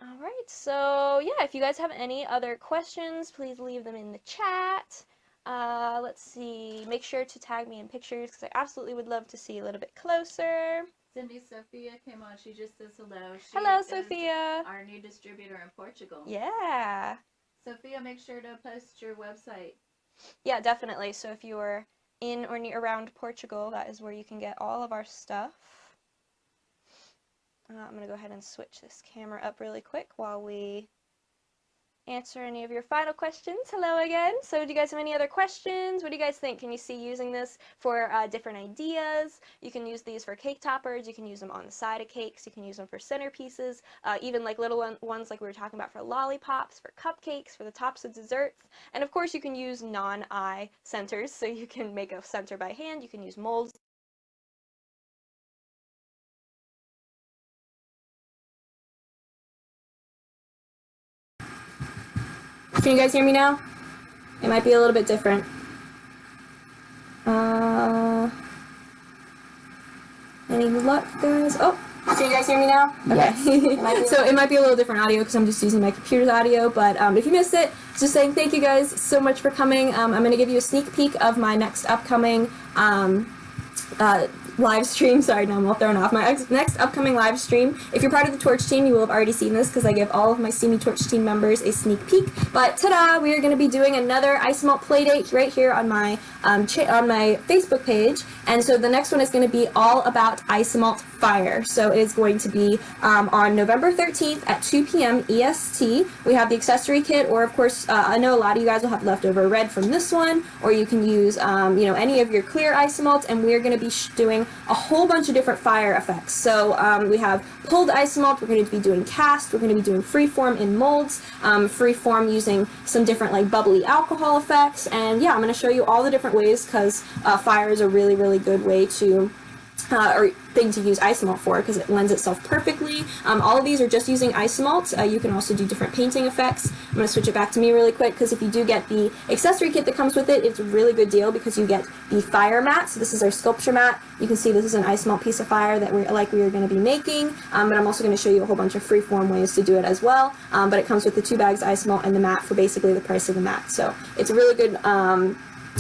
All right, so yeah, if you guys have any other questions, please leave them in the chat. Let's see, make sure to tag me in pictures because I absolutely would love to see a little bit closer. Cindy Sophia came on. She just says hello. Hello, Sophia. Our new distributor in Portugal. Yeah. Sophia, make sure to post your website. Yeah, definitely. So if you are in or around Portugal, that is where you can get all of our stuff. I'm going to go ahead and switch this camera up really quick while we answer any of your final questions. Hello again. So do you guys have any other questions? What do you guys think? Can you see using this for different ideas? You can use these for cake toppers. You can use them on the side of cakes. You can use them for centerpieces, even like little ones like we were talking about for lollipops, for cupcakes, for the tops of desserts. And of course you can use non-eye centers, so you can make a center by hand. You can use molds. Can you guys hear me now? It might be a little bit different. Any luck, guys? Oh, can you guys hear me now? Okay. Yes. So it might be a little different audio because I'm just using my computer's audio, but if you missed it, just saying thank you guys so much for coming. I'm going to give you a sneak peek of my next upcoming live stream. Sorry, now I'm all thrown off. My next upcoming live stream. If you're part of the Torch team, you will have already seen this because I give all of my Simi Torch team members a sneak peek. But ta-da! We are going to be doing another Isomalt Playdate right here on my Facebook page. And so the next one is going to be all about Isomalt Fire. So it is going to be on November 13th at 2 p.m. EST. We have the accessory kit, or of course, I know a lot of you guys will have leftover red from this one, or you can use you know, any of your clear Isomalt, and we're going to be doing a whole bunch of different fire effects. So we have pulled Isomalt, we're going to be doing cast, we're going to be doing freeform in molds, freeform using some different like bubbly alcohol effects, and yeah, I'm going to show you all the different ways because fire is a really, really good way to or thing to use Isomalt for, because it lends itself perfectly. All of these are just using Isomalt. You can also do different painting effects. I'm going to switch it back to me really quick, because if you do get the accessory kit that comes with it, it's a really good deal because you get the fire mat. So this is our sculpture mat. You can see this is an Isomalt piece of fire that we are going to be making, but I'm also going to show you a whole bunch of freeform ways to do it as well. But it comes with the 2 bags Isomalt and the mat for basically the price of the mat. So it's a really good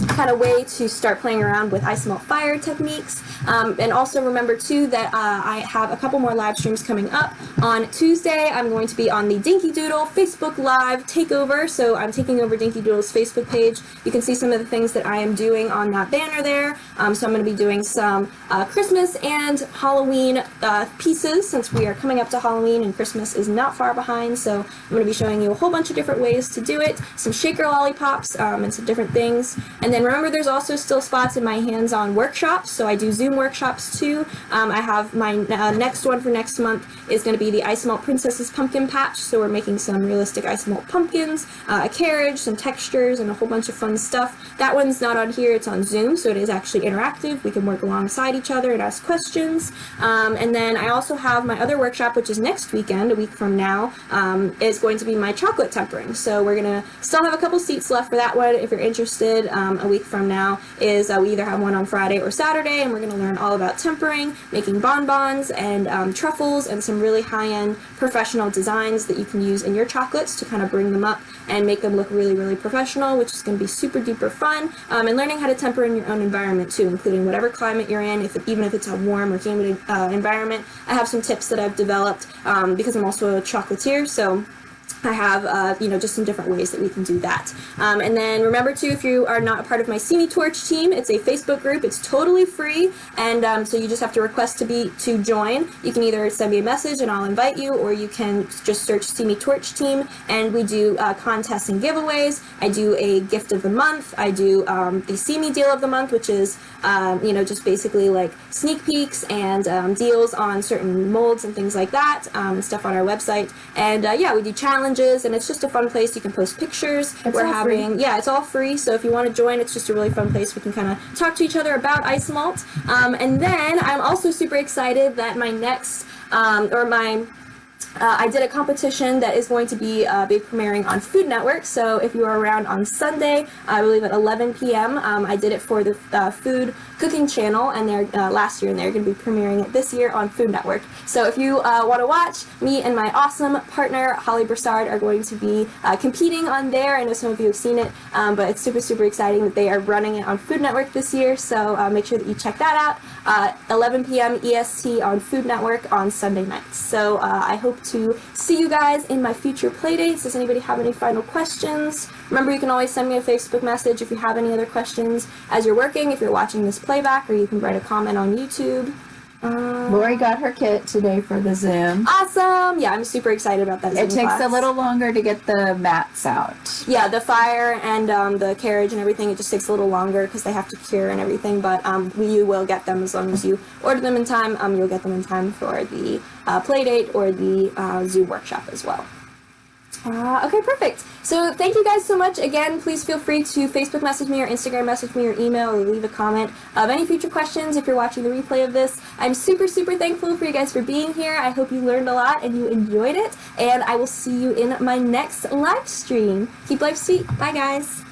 kind of way to start playing around with Isomalt fire techniques. And also remember too that I have a couple more live streams coming up. On Tuesday, I'm going to be on the Dinky Doodle Facebook Live takeover. So I'm taking over Dinky Doodle's Facebook page. You can see some of the things that I am doing on that banner there. So I'm going to be doing some Christmas and Halloween pieces, since we are coming up to Halloween and Christmas is not far behind. So I'm going to be showing you a whole bunch of different ways to do it, some shaker lollipops and some different things. And then remember, there's also still spots in my hands-on workshops, so I do Zoom workshops too. I have my next one for next month is going to be the Isomalt Princess's Pumpkin Patch, so we're making some realistic Isomalt pumpkins, a carriage, some textures, and a whole bunch of fun stuff. That one's not on here, it's on Zoom, so it is actually interactive. We can work alongside each other and ask questions. And then I also have my other workshop, which is next weekend, a week from now, is going to be my chocolate tempering. So we're going to still have a couple seats left for that one if you're interested. A week from now is we either have one on Friday or Saturday, and we're going to learn all about tempering, making bonbons and truffles, and some really high-end professional designs that you can use in your chocolates to kind of bring them up and make them look really, really professional, which is going to be super duper fun. And learning how to temper in your own environment too, including whatever climate you're in, even if it's a warm or humid environment. I have some tips that I've developed because I'm also a chocolatier, so I have, just some different ways that we can do that. And then remember too, if you are not a part of my Simi Torch team, it's a Facebook group. It's totally free, and so you just have to request to join. You can either send me a message and I'll invite you, or you can just search Simi Torch team, and we do contests and giveaways. I do a gift of the month. I do the Simi deal of the month, which is just basically like sneak peeks and deals on certain molds and things like that, and stuff on our website. And we do challenges, and it's just a fun place. You can post pictures. It's all free, so if you want to join, it's just a really fun place. We can kind of talk to each other about Isomalt. And then I'm also super excited that my next I did a competition that is going to be big premiering on Food Network, so if you are around on Sunday, I believe at 11 p.m., I did it for the food cooking channel, and they're last year, and they're going to be premiering it this year on Food Network. So if you want to watch, me and my awesome partner, Holly Broussard, are going to be competing on there. I know some of you have seen it, but it's super, super exciting that they are running it on Food Network this year, so make sure that you check that out. 11 p.m. EST on Food Network on Sunday nights. So I hope to see you guys in my future playdates. Does anybody have any final questions? Remember, you can always send me a Facebook message if you have any other questions as you're working, if you're watching this playback, or you can write a comment on YouTube. Lori got her kit today for the Zoom. Awesome! Yeah, I'm super excited about that Zoom It takes class. a little longer to get the mats out. Yeah, the fire and the carriage and everything, it just takes a little longer because they have to cure and everything, but you will get them as long as you order them in time. You'll get them in time for the Playdate or the Zoom workshop as well. Okay, perfect. So thank you guys so much. Again, please feel free to Facebook message me or Instagram message me or email or leave a comment of any future questions if you're watching the replay of this. I'm super, super thankful for you guys for being here. I hope you learned a lot and you enjoyed it, and I will see you in my next live stream. Keep life sweet. Bye, guys.